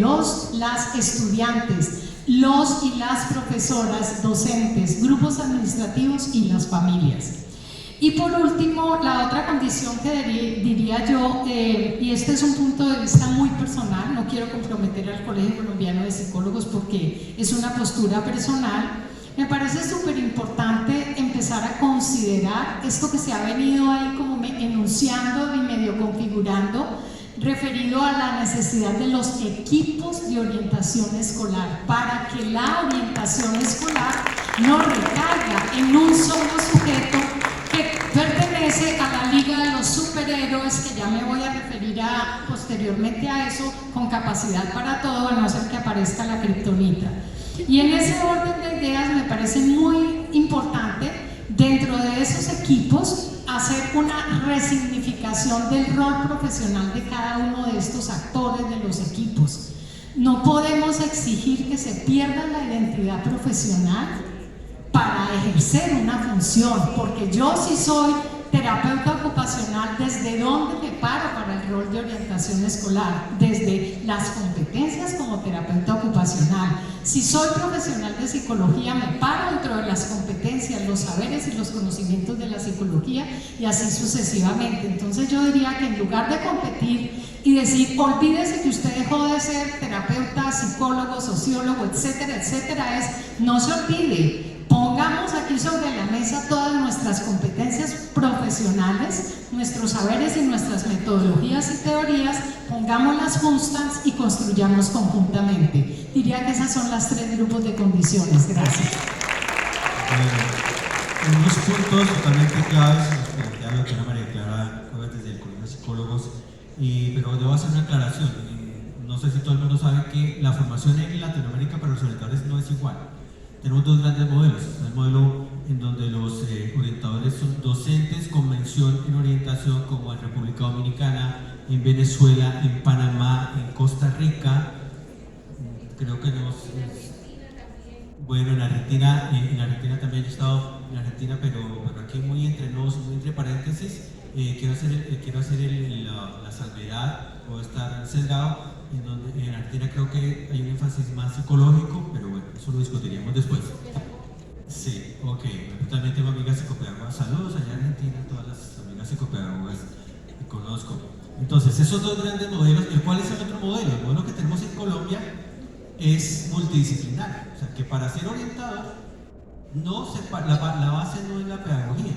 las estudiantes, los y las profesoras, docentes, grupos administrativos y las familias. Y por último, la otra condición que diría yo, y este es un punto de vista muy personal, no quiero comprometer al Colegio Colombiano de Psicólogos porque es una postura personal, me parece súper importante empezar a considerar esto que se ha venido ahí como enunciando y medio configurando, referido a la necesidad de los equipos de orientación escolar, para que la orientación escolar no recaiga en un solo sujeto que pertenece a la los superhéroes, que ya me voy a referir posteriormente a eso, con capacidad para todo, a no ser que aparezca la kriptonita. Y en ese orden de ideas me parece muy importante, dentro de esos equipos, hacer una resignificación del rol profesional de cada uno de estos actores de los equipos. No podemos exigir que se pierda la identidad profesional para ejercer una función, porque yo sí soy terapeuta ocupacional. ¿Desde dónde me paro para el rol de orientación escolar? Desde las competencias como terapeuta ocupacional. Si soy profesional de psicología, me paro dentro de las competencias, los saberes y los conocimientos de la psicología, y así sucesivamente. Entonces yo diría que en lugar de competir y decir, olvídese que usted dejó de ser terapeuta, psicólogo, sociólogo, etcétera, etcétera, es, no se olvide, pongamos aquí sobre la mesa todas nuestras competencias profesionales, nuestros saberes y nuestras metodologías y teorías, pongámoslas juntas y construyamos conjuntamente. Diría que esas son las 3 grupos de condiciones. Gracias. Unos puntos totalmente claves, los que plantea la doctora María Clara Cuevas desde el Colegio de Psicólogos, pero debo hacer una aclaración. No sé si todo el mundo sabe que la formación en Latinoamérica para los orientadores no es igual. Tenemos 2 grandes modelos. El modelo en donde los orientadores son docentes con mención en orientación, como en República Dominicana, en Venezuela, en Panamá, en Costa Rica. Creo que bueno, en Argentina también he estado en Argentina, pero aquí muy entre nos, muy entre paréntesis, quiero hacer la salvedad, puedo estar sesgado, en donde en Argentina creo que hay un énfasis más psicológico, pero bueno, eso lo discutiríamos después. Sí, ok, también tengo amigas psicopedagogas, saludos allá en Argentina, todas las amigas psicopedagogas que conozco. Entonces, esos 2 grandes modelos. ¿Cuál es el otro modelo? El modelo que tenemos en Colombia es multidisciplinario, o sea que para ser orientador la base no es la pedagogía,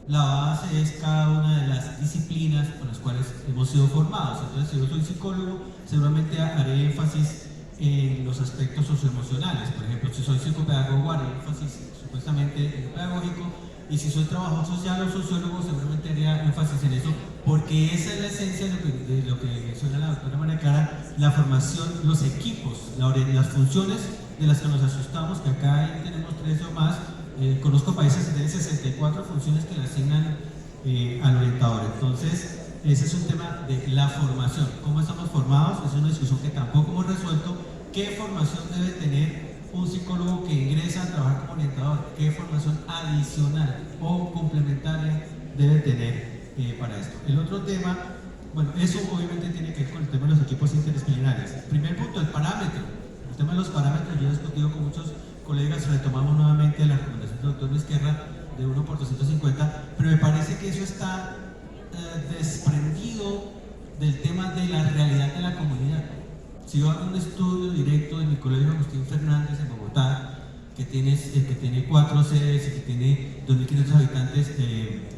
la base es cada una de las disciplinas con las cuales hemos sido formados. Entonces, si yo soy psicólogo, seguramente haré énfasis en los aspectos socioemocionales. Por ejemplo, si soy psicopedagogo, haré énfasis supuestamente en lo pedagógico, y si soy trabajador social o sociólogo, seguramente haré énfasis en eso, porque esa es la esencia de lo que menciona la doctora María Clara, la formación, los equipos, las funciones de las que nos asustamos, que acá tenemos 13 o más. Conozco países que tienen 64 funciones que le asignan al orientador. Entonces, ese es un tema de la formación. ¿Cómo estamos formados? Es una discusión que tampoco hemos resuelto. ¿Qué formación debe tener un psicólogo que ingresa a trabajar como orientador? ¿Qué formación adicional o complementaria debe tener para esto? El otro tema, bueno, eso obviamente tiene que ver con el tema de los equipos interdisciplinarios. Primer punto, el parámetro. El tema de los parámetros, yo he discutido con muchos colegas, retomamos nuevamente la recomendación del doctor Vizquerra de 1 por 250, pero me parece que eso está desprendido del tema de la realidad de la comunidad. Si yo hago un estudio directo de mi colegio Agustín Fernández en Bogotá, que tiene 4 sedes y que tiene 2.500 habitantes,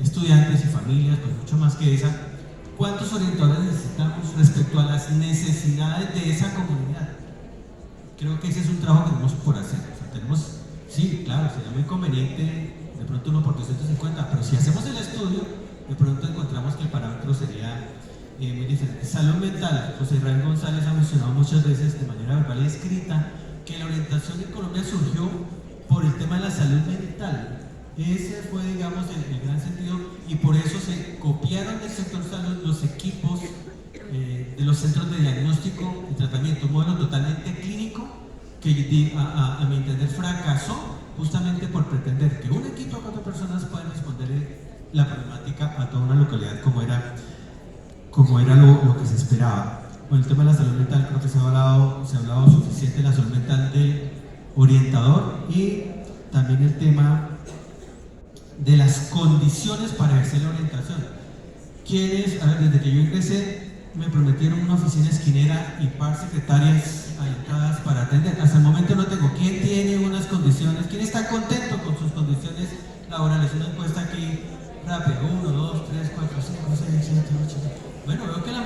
estudiantes y familias, pues mucho más que esa, ¿cuántos orientadores necesitamos respecto a las necesidades de esa comunidad? Creo que ese es un trabajo que tenemos por hacer. O sea, sí, claro, sería muy conveniente de pronto 1 por 250, pero si hacemos el estudio, de pronto encontramos que el parámetro sería muy diferente. Salud mental. José Israel González ha mencionado muchas veces de manera verbal y escrita que la orientación en Colombia surgió por el tema de la salud mental. Ese fue, digamos, el gran sentido, y por eso se copiaron del sector salud los equipos de los centros de diagnóstico y tratamiento, un modelo totalmente clínico que a mi entender fracasó justamente por pretender que un equipo de 4 personas puedan responder la problemática a toda una localidad como era lo que se esperaba. Bueno, el tema de la salud mental, creo que se ha hablado suficiente de la salud mental del orientador, y también el tema de las condiciones para ejercer la orientación. Desde que yo ingresé, me prometieron una oficina esquinera y par secretarias alentadas para atender. Hasta el momento no tengo. ¿Quién tiene unas condiciones? ¿Quién está contento con sus condiciones laborales? Una encuesta aquí rápida. 1, 2, 3, 4, 5, 6, 7, 8. Bueno, veo que la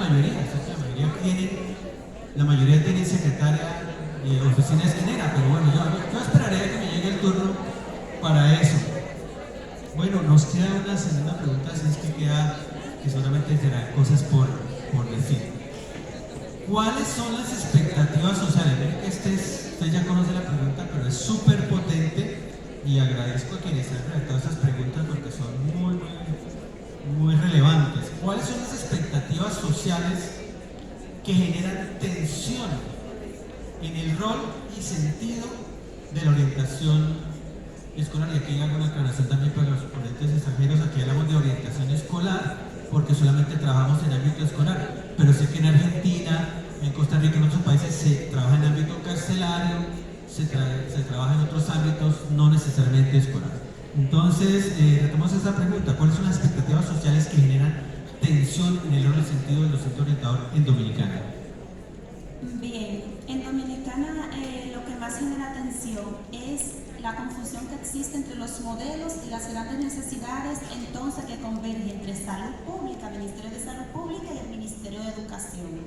mayoría tiene secretaria y oficina esquinera, pero bueno, yo esperaré a que me llegue el turno para eso. Bueno, nos queda una segunda pregunta, si es que queda que seguramente serán cosas por decir. ¿Cuáles son las expectativas sociales? Miren que usted ya conoce la pregunta, pero es súper potente y agradezco a quienes han redactado estas preguntas porque son muy relevantes. ¿Cuáles son las expectativas sociales que generan tensión en el rol y sentido de la orientación escolar? Y aquí hago una aclaración también para los ponentes extranjeros. Aquí hablamos de orientación escolar porque solamente trabajamos en ámbito escolar, pero sé que en Argentina, en Costa Rica, en otros países se trabaja en ámbito carcelario, se trabaja en otros ámbitos, no necesariamente escolar. Entonces, retomamos esta pregunta: ¿cuáles son las expectativas sociales que generan tensión en el rol y sentido del docente orientador en Dominicana? Bien, en Dominicana lo que más genera tensión es la confusión que existe entre los modelos y las grandes necesidades entonces que convergen entre salud pública, Ministerio de Salud Pública y el Ministerio de Educación.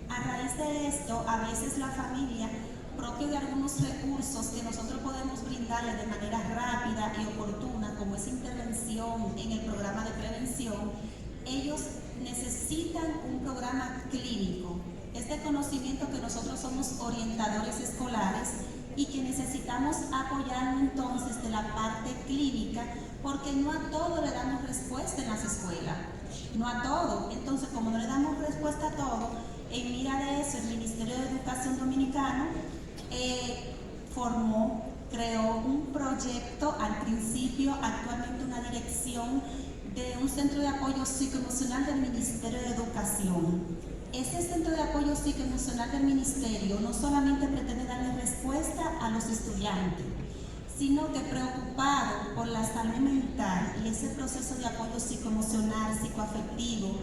A raíz de esto, a veces la familia, propio de algunos recursos que nosotros podemos brindarle de manera rápida y oportuna, como es intervención en el programa de prevención, ellos necesitan un programa clínico. Este conocimiento que nosotros somos orientadores escolares y que necesitamos apoyarnos entonces de la parte clínica, porque no a todo le damos respuesta en las escuelas, no a todo. Entonces, como no le damos respuesta a todo, en mira de eso, el Ministerio de Educación Dominicano creó un proyecto al principio, actualmente una dirección de un centro de apoyo psicoemocional del Ministerio de Educación. Este centro de apoyo psicoemocional del Ministerio no solamente pretende darle respuesta a los estudiantes, sino que preocupado por la salud mental y ese proceso de apoyo psicoemocional, psicoafectivo,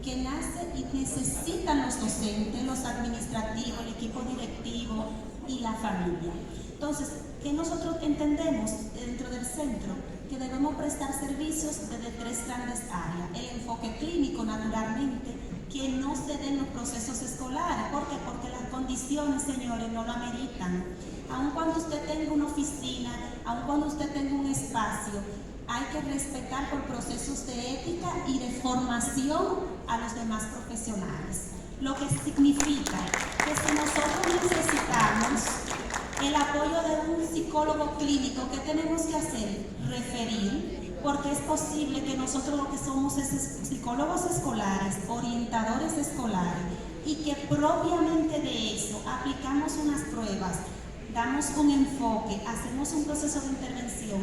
que nace y necesitan los docentes, los administrativos, el equipo directivo y la familia. Entonces, ¿qué nosotros entendemos dentro del centro? Que debemos prestar servicios desde 3 grandes áreas. El enfoque clínico, naturalmente, que no se den los procesos escolares. ¿Por qué? Porque las condiciones, señores, no lo ameritan. Aun cuando usted tenga una oficina, aun cuando usted tenga un espacio, hay que respetar por procesos de ética y de formación a los demás profesionales. Lo que significa que si nosotros necesitamos el apoyo de un psicólogo clínico, ¿qué tenemos que hacer? Referir, porque es posible que nosotros lo que somos es psicólogos escolares, orientadores escolares, y que propiamente de eso aplicamos unas pruebas, damos un enfoque, hacemos un proceso de intervención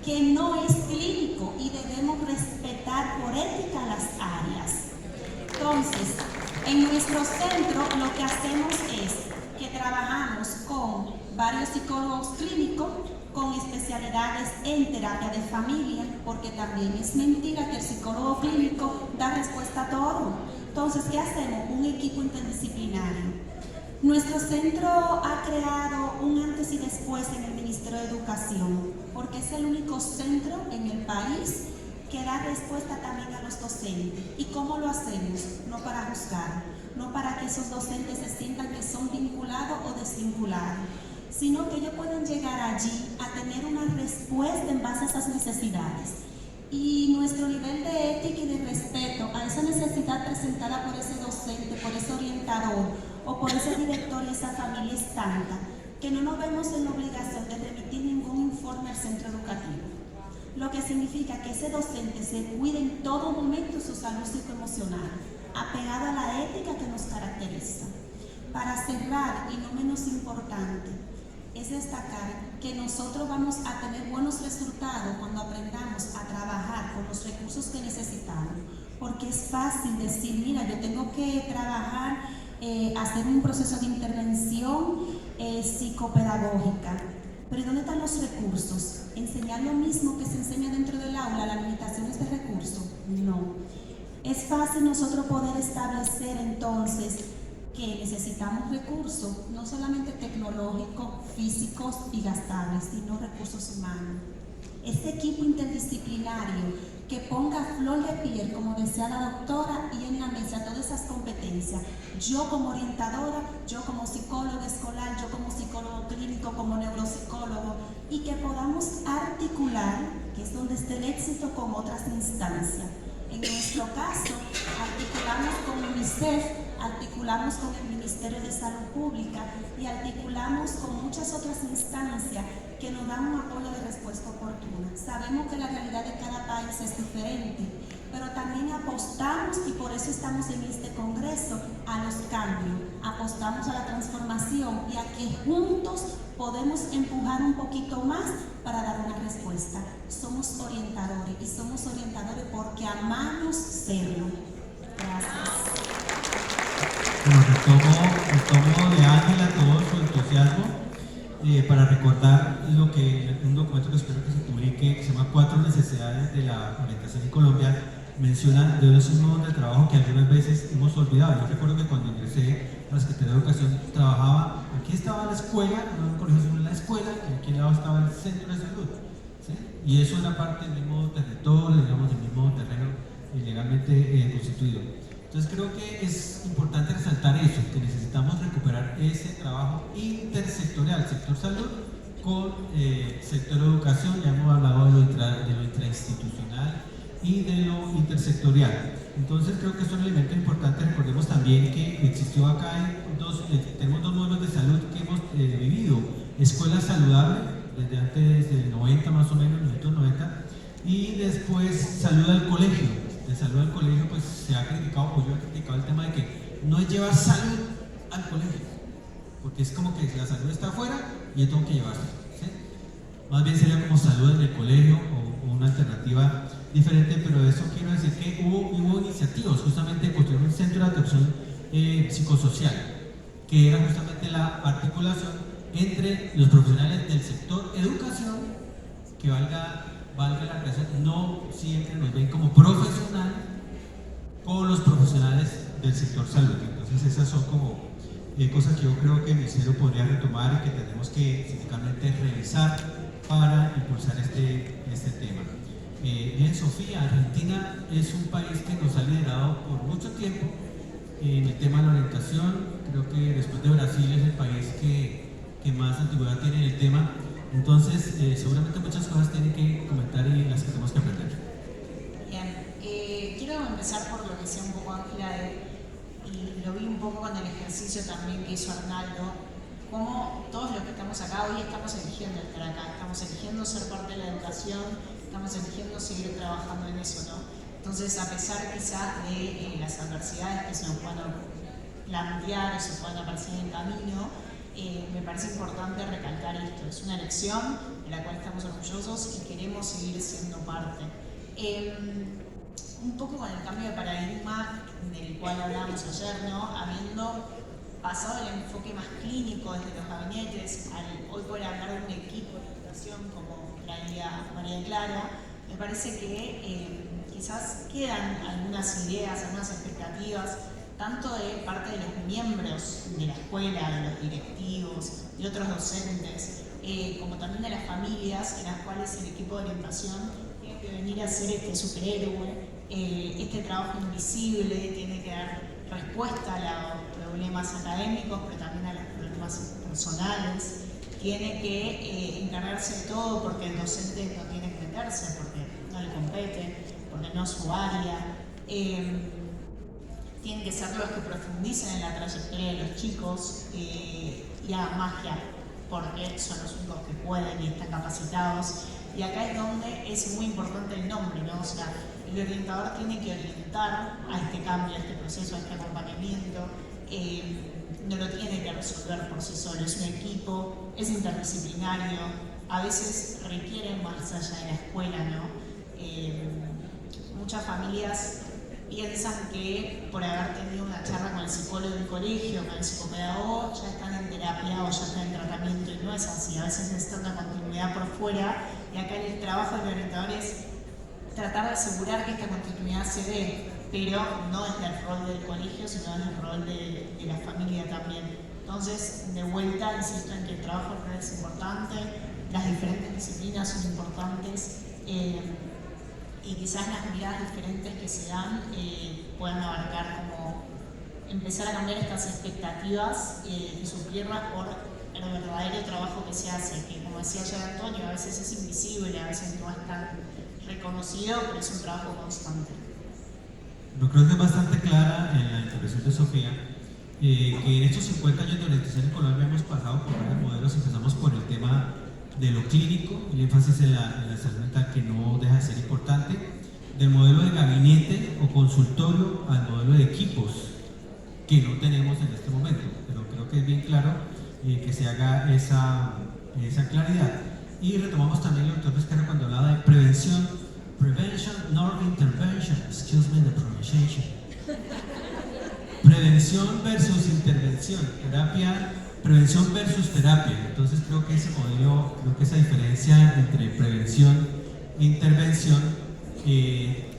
que no es clínico y debemos respetar por ética las áreas. Entonces, en nuestro centro lo que hacemos es que trabajamos con varios psicólogos clínicos con especialidades en terapia de familia, porque también es mentira que el psicólogo clínico da respuesta a todo. Entonces, ¿qué hacemos? Un equipo interdisciplinario. Nuestro centro ha creado un antes y después en el Ministerio de Educación, porque es el único centro en el país que da respuesta también a los docentes. ¿Y cómo lo hacemos? No para juzgar, no para que esos docentes se sientan que son vinculados o desvinculados, sino que ellos pueden llegar allí a tener una respuesta en base a esas necesidades. Y nuestro nivel de ética y de respeto a esa necesidad presentada por ese docente, por ese orientador o por ese director y esa familia es tanta que no nos vemos en la obligación de remitir ningún informe al centro educativo. Lo que significa que ese docente se cuide en todo momento su salud psicoemocional, apegado a la ética que nos caracteriza. Para cerrar, y no menos importante, es destacar que nosotros vamos a tener buenos resultados cuando aprendamos a trabajar con los recursos que necesitamos, porque es fácil decir, mira, yo tengo que trabajar, hacer un proceso de intervención psicopedagógica, pero ¿dónde están los recursos? ¿Enseñar lo mismo que se enseña dentro del aula, las limitaciones de recursos? No. Es fácil nosotros poder establecer entonces que necesitamos recursos, no solamente tecnológicos, físicos y gastables, sino recursos humanos. Ese equipo interdisciplinario que ponga a flor de piel, como decía la doctora, y en la mesa todas esas competencias. Yo como orientadora, yo como psicóloga escolar, yo como psicólogo clínico, como neuropsicólogo, y que podamos articular, que es donde está el éxito, con otras instancias. En nuestro caso, articulamos con UNICEF, articulamos con el Ministerio de Salud Pública y articulamos con muchas otras instancias que nos dan un apoyo de respuesta oportuna. Sabemos que la realidad de cada país es diferente, pero también apostamos, y por eso estamos en este congreso, a los cambios, apostamos a la transformación y a que juntos podemos empujar un poquito más para dar una respuesta. Somos orientadores y somos orientadores porque amamos serlo. Gracias. Bueno, retomo de Ángela todo su entusiasmo para recordar un documento que espero que se publique, que se llama 4 necesidades de la orientación en Colombia. Menciona de dos modos de trabajo que algunas veces hemos olvidado. Yo recuerdo que cuando ingresé a la Secretaría de Educación trabajaba, aquí estaba la escuela, no en el colegio, sino en la escuela, y aquí al lado estaba el centro de salud, ¿sí? Y eso era parte del mismo territorio, digamos, del mismo terreno legalmente constituido. Entonces creo que es importante resaltar eso, que necesitamos recuperar ese trabajo intersectorial, sector salud con sector educación. Ya hemos hablado de lo intrainstitucional y de lo intersectorial. Entonces creo que es un elemento importante. Recordemos también que existió acá tenemos dos modelos de salud que hemos vivido: escuela saludable desde antes del 90 más o menos, 1990, y después salud al colegio. De salud al colegio pues se ha criticado, o yo he criticado el tema de que no es llevar salud al colegio, porque es como que la salud está afuera y yo tengo que llevarla, ¿sí? Más bien sería como salud en el colegio o una alternativa diferente, pero de eso quiero decir que hubo iniciativas justamente de construir un centro de atención psicosocial, que era justamente la articulación entre los profesionales del sector educación, que valga la creación, no siempre nos ven como profesional, con los profesionales del sector salud. Entonces esas son como cosas que yo creo que el Ministerio podría retomar y que tenemos que específicamente revisar para impulsar este tema. Bien, Sofía, Argentina es un país que nos ha liderado por mucho tiempo en el tema de la orientación. Creo que después de Brasil es el país que más antigüedad tiene en el tema. Entonces, seguramente muchas cosas tienen que comentar y las que tenemos que aprender. Bien, quiero empezar por lo que decía un poco Ángela, y lo vi un poco con el ejercicio también que hizo Arnaldo, como todos los que estamos acá hoy estamos eligiendo estar acá, estamos eligiendo ser parte de la educación, estamos eligiendo seguir trabajando en eso, ¿no? Entonces, a pesar quizás de las adversidades que se nos puedan plantear o se puedan aparecer en el camino, me parece importante recalcar esto. Es una elección de la cual estamos orgullosos y queremos seguir siendo parte. Un poco con el cambio de paradigma del cual hablábamos ayer, ¿no? Habiendo pasado el enfoque más clínico desde los gabinetes al hoy poder hablar de un equipo de educación como traía María Clara, me parece que quizás quedan algunas ideas, algunas expectativas, tanto de parte de los miembros de la escuela, de los directivos, de otros docentes, como también de las familias, en las cuales el equipo de orientación tiene que venir a ser este superhéroe, este trabajo invisible, tiene que dar respuesta a los problemas académicos, pero también a los problemas personales, tiene que encargarse de todo porque el docente no tiene que meterse, porque no le compete, porque no es su área. Tienen que ser los que profundicen en la trayectoria de los chicos y hagan magia, porque son los únicos que pueden y están capacitados. Y acá es donde es muy importante el nombre, ¿no? O sea, el orientador tiene que orientar a este cambio, a este proceso, a este acompañamiento. No lo tiene que resolver por sí solo, es un equipo, es interdisciplinario, a veces requiere más allá de la escuela, ¿no? Muchas familias piensan que por haber tenido una charla con el psicólogo del colegio, con el psicopedagogo, ya están en terapia o ya están en tratamiento, y no es así. A veces necesitan una continuidad por fuera, y acá el trabajo del orientador es tratar de asegurar que esta continuidad se dé, pero no desde el rol del colegio, sino desde el rol de la familia también. Entonces, de vuelta, insisto en que el trabajo en red es importante, las diferentes disciplinas son importantes, y quizás las miradas diferentes que se dan puedan abarcar como empezar a cambiar estas expectativas y suplirlas por el verdadero trabajo que se hace, que como decía ayer Antonio, a veces es invisible, a veces no es tan reconocido, pero es un trabajo constante. Yo creo que es bastante clara en la intervención de Sofía, que en estos 50 años de orientación en Colombia hemos pasado por varios modelos. Empezamos por el tema de lo clínico, el énfasis en la salud mental, que no deja de ser importante, del modelo de gabinete o consultorio al modelo de equipos, que no tenemos en este momento, pero creo que es bien claro que se haga esa claridad. Y retomamos también el doctor Pesquera cuando hablaba de prevention, not intervention, excuse me the pronunciation. Prevención versus intervención, prevención versus terapia. Entonces creo que ese modelo, creo que esa diferencia entre prevención e intervención,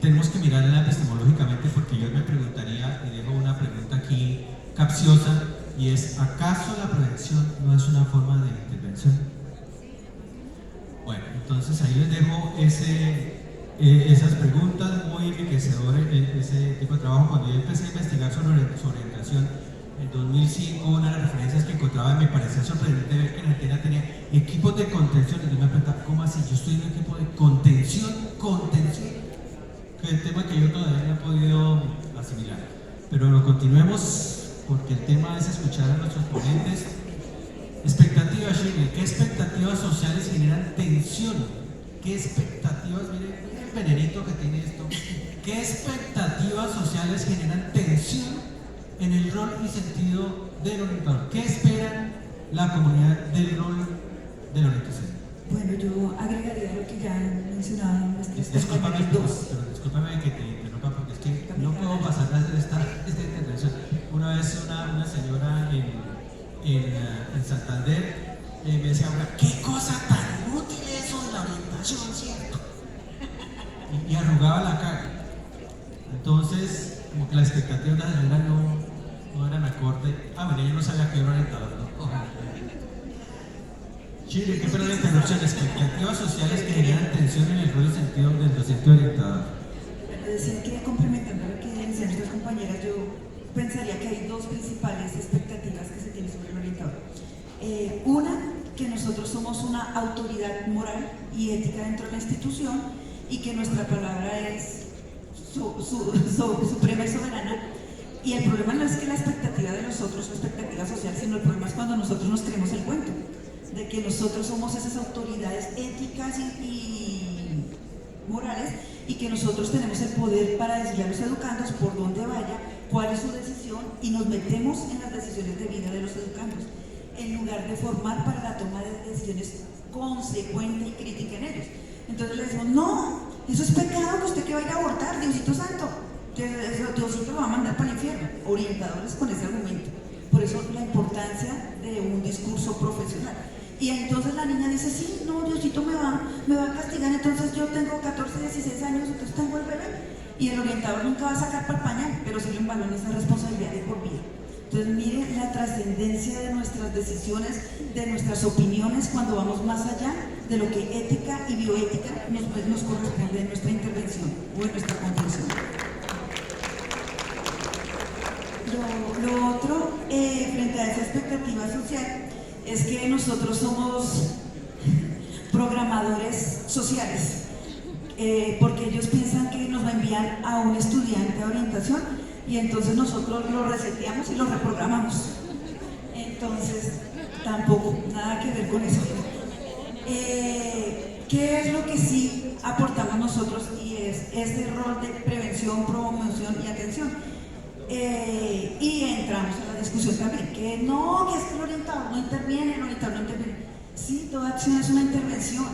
tenemos que mirarla epistemológicamente, porque yo me preguntaría, y dejo una pregunta aquí capciosa, y es: ¿acaso la prevención no es una forma de intervención? Bueno, entonces ahí les dejo esas preguntas, muy enriquecedores, ese tipo de trabajo. Cuando yo empecé a investigar sobre orientación en 2005, una de las referencias que encontraba me parecía sorprendente ver que en Argentina tenía equipos de contención, y yo me preguntaba, ¿cómo así? Yo estoy en un equipo de contención, que es el tema que yo todavía no he podido asimilar. Pero lo continuemos, porque el tema es escuchar a nuestros ponentes. Expectativas, Shirley. ¿Qué expectativas sociales generan tensión? ¿Qué expectativas? Miren el venenito que tiene esto. ¿Qué expectativas sociales generan tensión en el rol y sentido del orientador? ¿Qué esperan la comunidad del rol del orientación? Bueno, yo agregaría lo que ya han mencionado nuestros Discúlpame, compañeros. pero discúlpame que te interrumpa, porque es que no puedo pasar a hacer esta intervención. Una vez una señora en Santander me decía: ¿qué cosa tan inútil eso de la orientación, cierto? Y arrugaba la cara. Entonces, como que las expectativas de la señora no eran acorde. Bueno, ella no sabía que era orientador, ¿no? Chile, ¿qué perdón la interrupción? Expectativas sociales que generan tensión en el rol y sentido del docente orientador. Decir que, complementando lo que decían nuestras compañeras, yo pensaría que hay dos principales expectativas que se tienen sobre el orientador. Una, que nosotros somos una autoridad moral y ética dentro de la institución, y que nuestra palabra es suprema y soberana. Y el problema no es que la expectativa de los otros, la expectativa social, sino el problema es cuando nosotros nos creemos el cuento de que nosotros somos esas autoridades éticas y morales, y que nosotros tenemos el poder para decirle a los educandos por dónde vaya, cuál es su decisión, y nos metemos en las decisiones de vida de los educandos, en lugar de formar para la toma de decisiones consecuente y crítica en ellos. Entonces le decimos: no, eso es pecado, que usted que vaya a abortar, Diosito Santo, Diosito lo va a mandar para el infierno. Orientadores con ese argumento. Por eso la importancia de un discurso profesional. Y entonces la niña dice: sí, no, Diosito me va a castigar, entonces yo tengo 14, 16 años, entonces tengo el bebé. Y el orientador nunca va a sacar para el pañal, pero sí le embalón esa responsabilidad de por vida. Entonces mire la trascendencia de nuestras decisiones, de nuestras opiniones, cuando vamos más allá de lo que ética y bioética nos corresponde en nuestra intervención o en nuestra contención. Lo otro, frente a esa expectativa social, es que nosotros somos programadores sociales, porque ellos piensan que nos envían a un estudiante a orientación y entonces nosotros lo reseteamos y lo reprogramamos. Entonces, tampoco, nada que ver con eso. ¿Qué es lo que sí aportamos nosotros? Y es ese rol de prevención, promoción y atención. Y entramos a la discusión también, que no, que es que el orientador no interviene, Sí, toda acción es una intervención.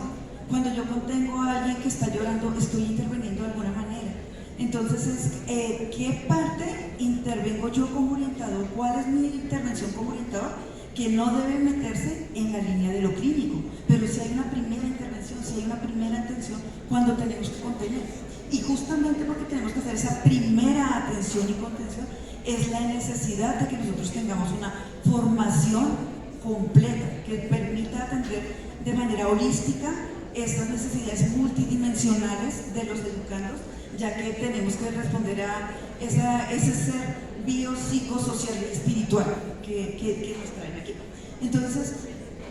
Cuando yo contengo a alguien que está llorando, estoy interviniendo de alguna manera. Entonces, ¿qué parte intervengo yo como orientador? ¿Cuál es mi intervención como orientador? Que no debe meterse en la línea de lo clínico, pero si hay una primera intervención, si hay una primera atención, cuando tenemos que contener. Y justamente porque tenemos que hacer esa primera atención y contención, es la necesidad de que nosotros tengamos una formación completa que permita atender de manera holística estas necesidades multidimensionales de los educandos, ya que tenemos que responder a ese ser biopsicosocial y espiritual que nos traen aquí. Entonces,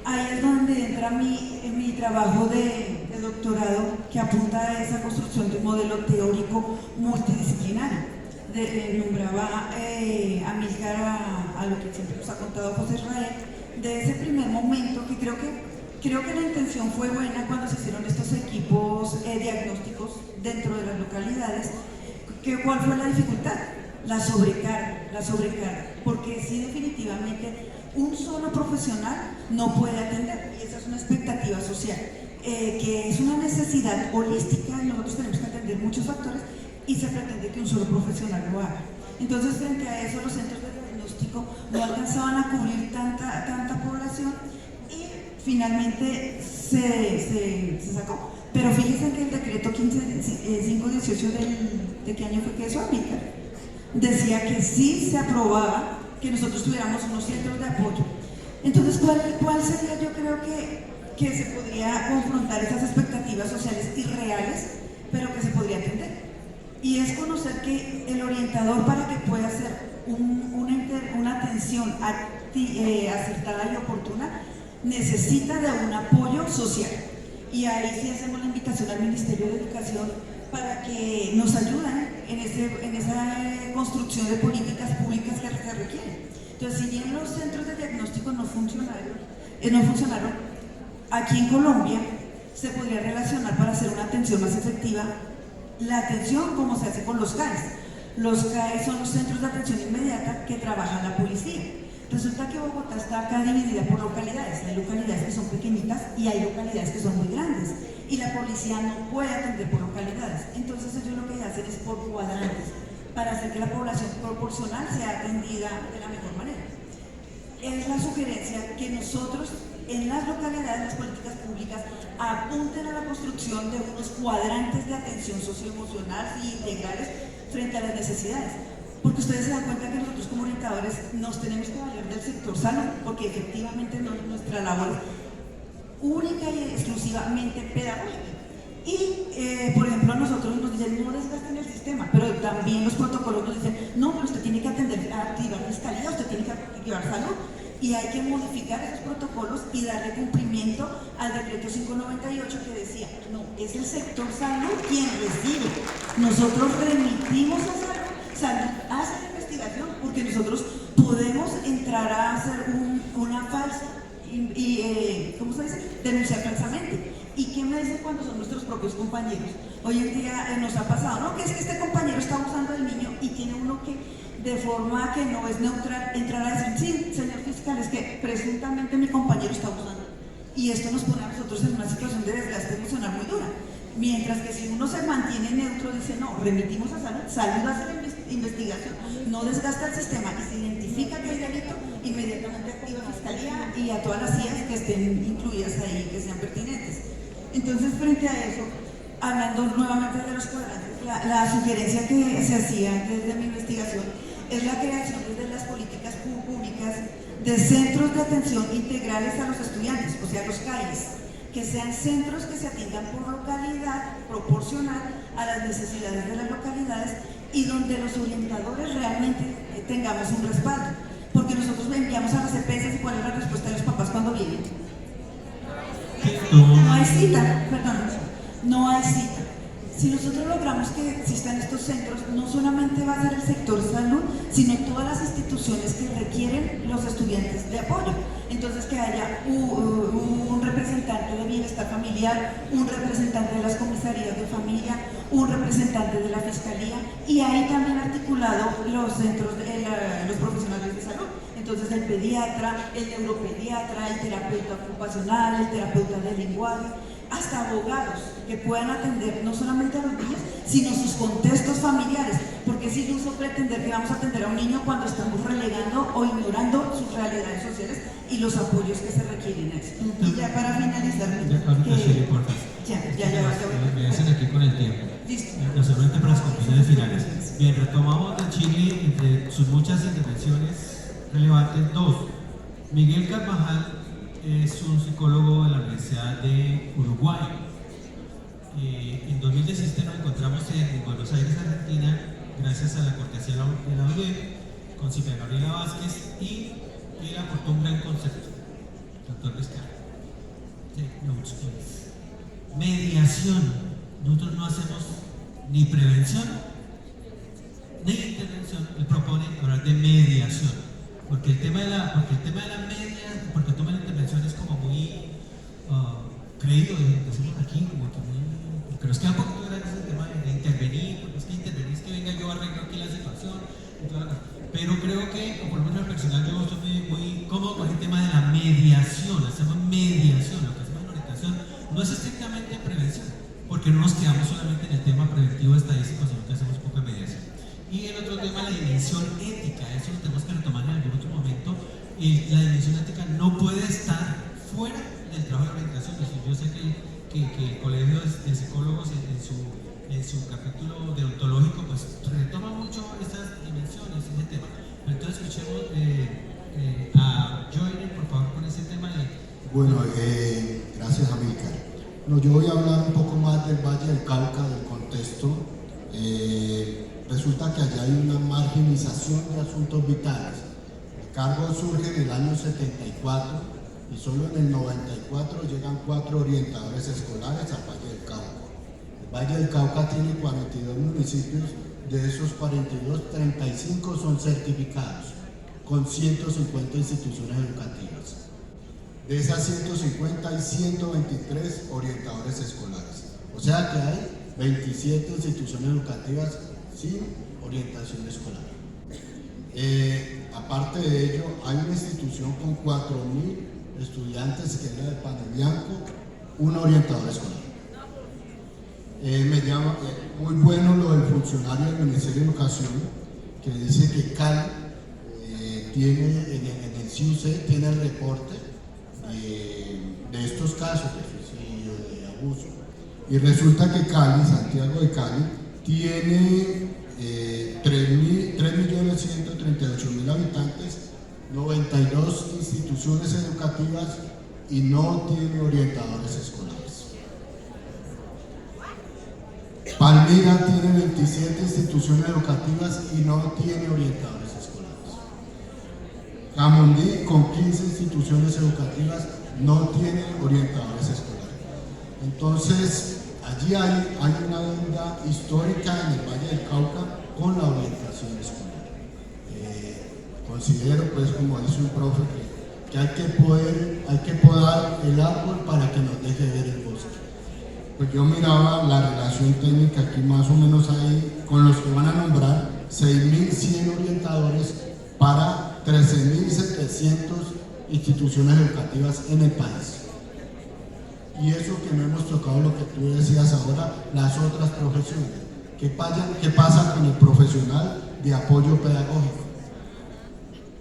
ahí es donde entra mi trabajo de doctorado, que apunta a esa construcción de un modelo teórico multidisciplinario. nombraba a Milcar a lo que siempre nos ha contado José Israel, de ese primer momento que creo que la intención fue buena cuando se hicieron estos equipos diagnósticos dentro de las localidades. ¿Cuál fue la dificultad? La sobrecarga, porque sí, definitivamente un solo profesional no puede atender, y esa es una expectativa social, que es una necesidad holística. Nosotros tenemos que atender muchos factores y se pretende que un solo profesional lo haga. Entonces, frente a eso, los centros de diagnóstico no alcanzaban a cubrir tanta población y finalmente se sacó. Pero fíjense que el decreto 518 ¿de qué año fue que eso aplica? Decía que sí se aprobaba que nosotros tuviéramos unos centros de apoyo. Entonces, ¿cuál sería? Yo creo que se podría confrontar esas expectativas sociales irreales, pero que se podría atender. Y es conocer que el orientador, para que pueda hacer una atención acertada y oportuna, necesita de un apoyo social. Y ahí sí hacemos la invitación al Ministerio de Educación para que nos ayuden en esa construcción de políticas públicas que se requieren. Entonces, si bien los centros de diagnóstico no funcionaron, aquí en Colombia se podría relacionar para hacer una atención más efectiva la atención como se hace con los CAES. Los CAES son los centros de atención inmediata que trabaja la policía. Resulta que Bogotá está acá dividida por localidades. Hay localidades que son pequeñitas y hay localidades que son muy grandes. Y la policía no puede atender por localidades. Entonces ellos lo que hacen es por cuadrantes, para hacer que la población proporcional sea atendida de la mejor manera. Es la sugerencia que nosotros en las localidades, las políticas públicas, apunten a la construcción de unos cuadrantes de atención socioemocional y integrales frente a las necesidades. Porque ustedes se dan cuenta que nosotros como orientadores nos tenemos que valer del sector salud, porque efectivamente nuestra labor es única y exclusivamente pedagógica. Y, por ejemplo, a nosotros nos dicen, no desgasten el sistema, pero también los protocolos nos dicen, no, pero usted tiene que activar fiscalía, usted tiene que activar salud. Y hay que modificar esos protocolos y darle cumplimiento al decreto 598 que decía, no, es el sector salud quien recibe. Nosotros remitimos a salud hace la investigación, porque nosotros podemos entrar a hacer una falsa, ¿cómo se dice? Denunciar falsamente. ¿Y qué me dicen cuando son nuestros propios compañeros? Hoy en día nos ha pasado, ¿no? Que es que este compañero está abusando del niño y tiene uno que, de forma que no es neutral, entrar a decir, sí, señor fiscal, es que presuntamente mi compañero está abusando. Y esto nos pone a nosotros en una situación de desgaste emocional muy dura. Mientras que si uno se mantiene neutro, dice, no, remitimos a salud hace la investigación, no desgasta el sistema y se identifica que hay delito, inmediatamente activa fiscalía y a todas las CIAs que estén incluidas ahí, que sean pertinentes. Entonces, frente a eso, hablando nuevamente de los cuadrantes, la sugerencia que se hacía desde mi investigación es la creación desde las políticas públicas de centros de atención integrales a los estudiantes, o sea, los CAIs, que sean centros que se atiendan por localidad, proporcional a las necesidades de las localidades y donde los orientadores realmente tengamos un respaldo. Porque nosotros enviamos a las EPS y ¿cuál es la respuesta de los papás cuando vienen? No hay cita, perdón, no hay cita. Si nosotros logramos que existan estos centros, no solamente va a ser el sector salud, sino todas las instituciones que requieren los estudiantes de apoyo. Entonces, que haya un representante de bienestar familiar, un representante de las comisarías de familia, un representante de la fiscalía, y ahí también articulado los centros de los profesionales de salud. Entonces, el pediatra, el neuropediatra, el terapeuta ocupacional, el terapeuta del lenguaje, hasta abogados que puedan atender no solamente a los niños, sino sus contextos familiares, porque es iluso pretender que vamos a atender a un niño cuando estamos relegando o ignorando sus realidades sociales y los apoyos que se requieren a eso. Y ya para finalizar, me hacen aquí con el tiempo. Listo. No solamente para las conclusiones finales. Bien, retomamos de Chile, entre sus muchas intervenciones relevantes, dos. Miguel Carvajal es un psicólogo de la Universidad de Uruguay. En 2017 nos encontramos en Buenos Aires, Argentina, gracias a la cortesía de la UDEP, con Silvia Gabriela Vázquez, y él aportó un gran concepto, doctor Vizcarra. Mediación. Nosotros no hacemos ni prevención ni intervención. hablar de mediación, porque el tema de la media, porque el tema de la intervención es como muy creído, decimos aquí, como que porque nos queda un poquito grande ese tema de intervenir, porque es que intervenir es que venga yo arreglo aquí la situación, y toda la cosa. Pero creo que, o por lo menos en lo personal, yo estoy muy cómodo con el tema de la mediación. Hacemos mediación, lo que hacemos en orientación no es estrictamente prevención, porque no nos quedamos solamente en el tema preventivo estadístico, sino que hacemos poca mediación. Y el otro tema, la dimensión ética, eso lo tenemos que retomar en algún otro momento. La dimensión ética no puede estar fuera del trabajo de orientación. Yo sé que el colegio de psicólogos en su capítulo deontológico pues retoma mucho esas dimensiones, ese tema. Entonces escuchemos a Joyner, por favor, con ese tema de... Bueno, gracias, Amílcar. No, yo voy a hablar un poco más del Valle del Cauca, del contexto. Resulta que allá hay una marginización de asuntos vitales. El cargo surge en el año 74 y solo en el 94 llegan 4 orientadores escolares al Valle del Cauca. El Valle del Cauca tiene 42 municipios, de esos 42, 35 son certificados, con 150 instituciones educativas. De esas 150 hay 123 orientadores escolares, o sea que hay 27 instituciones educativas sin orientación escolar. Aparte de ello, hay una institución con 4.000 estudiantes, que es la de Panebianco, un orientador escolar. Me llama muy bueno lo del funcionario del Ministerio de Educación, que dice que Cali tiene en el CIUC tiene el reporte de estos casos de suicidio, de abuso, y resulta que Cali, Santiago de Cali, tiene 3.138.000 habitantes, 92 instituciones educativas y no tiene orientadores escolares. Palmira tiene 27 instituciones educativas y no tiene orientadores escolares. Jamundí, con 15 instituciones educativas, no tiene orientadores escolares. Entonces, allí hay una deuda histórica en el Valle del Cauca con la orientación escolar. Considero, pues, como dice un profe, que hay que podar el árbol para que nos deje ver el bosque. Pues yo miraba la relación técnica aquí más o menos ahí, con los que van a nombrar 6.100 orientadores para 13.700 instituciones educativas en el país. Y eso que no hemos tocado, lo que tú decías ahora, las otras profesiones. ¿Qué pasa con el profesional de apoyo pedagógico?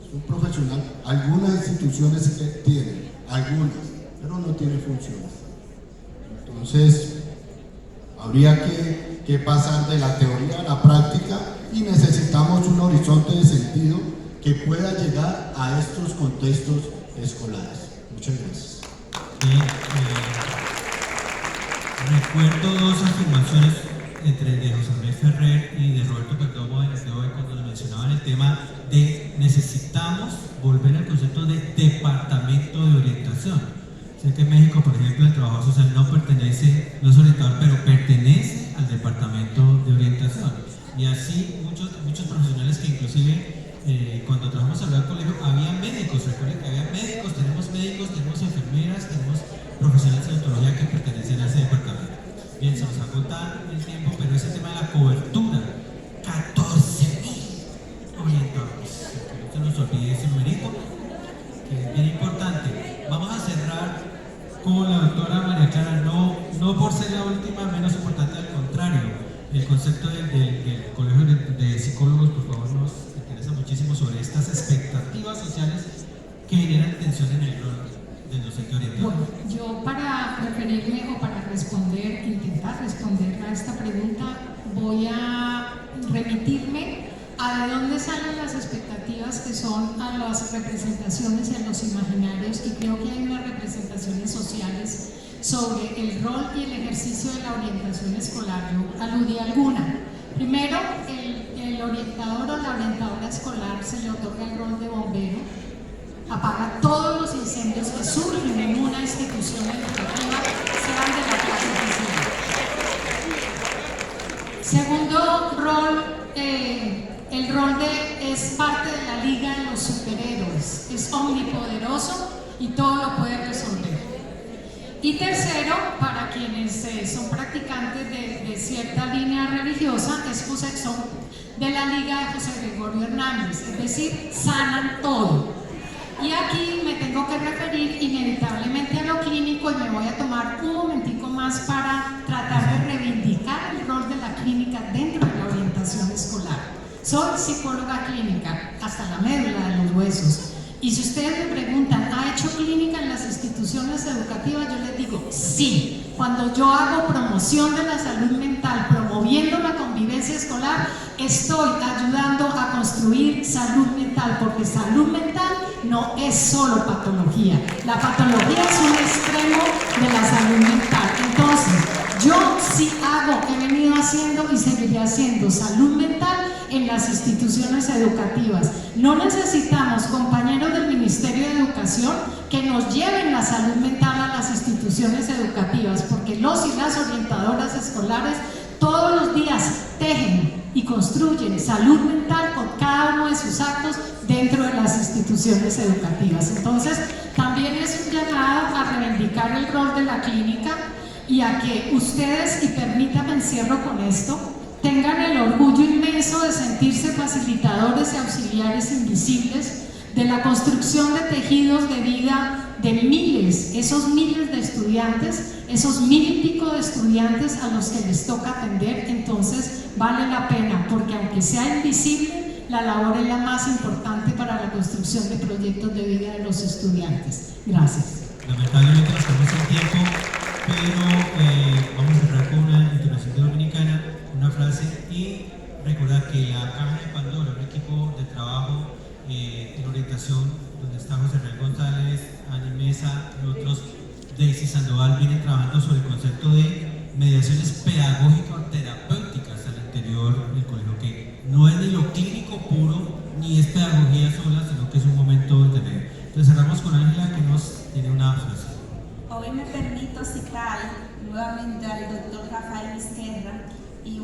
Es un profesional, algunas instituciones que tienen, algunas, pero no tiene funciones. Entonces, habría que pasar de la teoría a la práctica y necesitamos un horizonte de sentido que pueda llegar a estos contextos escolares. Muchas gracias. Recuerdo dos afirmaciones de José Andrés Ferrer y de Roberto Perdomo en el DOE cuando nos mencionaban el tema de necesitamos volver al concepto de departamento de orientación. Sé que en México, por ejemplo, el trabajo social no es orientador, pero pertenece al departamento de orientación. Y así muchos profesionales que inclusive cuando trabajamos al colegio había médicos, recuerden que había médicos, tenemos enfermeras, tenemos profesionales de odontología que pertenecen a ese departamento. Bien, se nos agota el tiempo, pero ese tema de la cobertura, 14.000 orientadores. Que no se nos olvide ese numerito, que es bien importante. Vamos a cerrar con la doctora María Clara, no por ser la última, menos importante, al contrario. El concepto del Colegio de Psicólogos, por favor, nos interesa muchísimo sobre estas expectativas sociales que generan tensión en el rol del docente orientador. Bueno, yo para referirme o para intentar responder a esta pregunta, voy a remitirme a de dónde salen las expectativas, que son a las representaciones y a los imaginarios, y creo que hay unas representaciones sociales sobre el rol y el ejercicio de la orientación escolar. Yo aludí a alguna. Primero, el orientador o la orientadora escolar se le otorga el rol de bombero, apaga todos los incendios que surgen en una institución educativa, sean de la clase que sea. Segundo rol El rol es parte de la liga de los superhéroes, es omnipoderoso y todo lo puede resolver. Y tercero, para quienes son practicantes de cierta línea religiosa, son de la liga de José Gregorio Hernández, es decir, sanan todo. Y aquí me tengo que referir inevitablemente a lo clínico y me voy a tomar un momentico más para tratar de reivindicar el rol de la clínica dentro de la orientación escolar. Soy psicóloga clínica hasta la médula de los huesos. Y si ustedes me preguntan, ¿ha hecho clínica en las instituciones educativas? Yo les digo, sí. Cuando yo hago promoción de la salud mental, promoviendo la convivencia escolar, estoy ayudando a construir salud mental, porque salud mental no es solo patología. La patología es un extremo de la salud mental. Entonces, yo sí he venido haciendo y seguiré haciendo salud mental en las instituciones educativas. No necesitamos compañeros del Ministerio de Educación que nos lleven la salud mental a las instituciones educativas, porque los y las orientadoras escolares todos los días tejen y construyen salud mental con cada uno de sus actos dentro de las instituciones educativas. Entonces, también es un llamado a reivindicar el rol de la clínica y a que ustedes, y permítanme encierro con esto, tengan el orgullo inmenso de sentirse facilitadores y auxiliares invisibles de la construcción de tejidos de vida de miles, esos miles de estudiantes, esos 1000 y pico de estudiantes a los que les toca atender. Entonces vale la pena, porque aunque sea invisible, la labor es la más importante para la construcción de proyectos de vida de los estudiantes. Gracias. Lamentablemente nos quedamos sin tiempo, pero vamos a cerrar con una intervención de Dominicana, una frase, y recordar que la Caja de Pandora, un equipo de trabajo en orientación, donde está José Real González, Ani Mesa y otros, Daisy Sandoval, vienen trabajando sobre el concepto de mediaciones pedagógico-terapéuticas al interior del colegio, que no es ni lo clínico puro, ni es pedagogía sola, sino que es un momento intermedio. Entonces cerramos con Ángela, que nos tiene una frase. Hoy me permito citar nuevamente al doctor Rafael Vizquerra y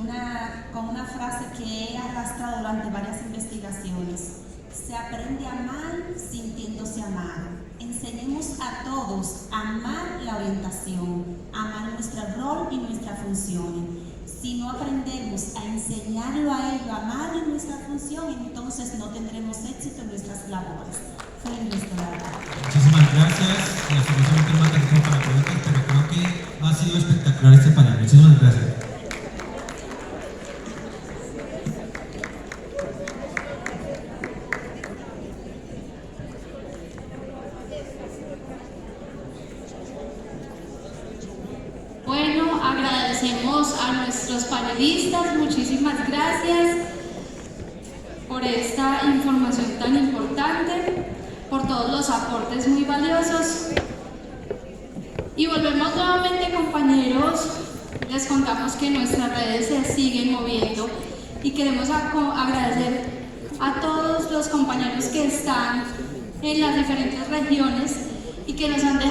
con una frase que he arrastrado durante varias investigaciones. Se aprende a amar sintiéndose amado. Enseñemos a todos a amar la orientación, a amar nuestro rol y nuestra función. Si no aprendemos a enseñarlo a ello, a amar nuestra función, entonces no tendremos éxito en nuestras labores. Muchísimas gracias. Lastimosamente no tenemos tiempo para preguntas, pero creo que ha sido espectacular este panel. Muchísimas gracias. Bueno, agradecemos a nuestros panelistas, muchísimas gracias por esta información tan importante, por todos los aportes muy valiosos. Y volvemos nuevamente, compañeros, les contamos que nuestras redes se siguen moviendo y queremos agradecer a todos los compañeros que están en las diferentes regiones y que nos han dejado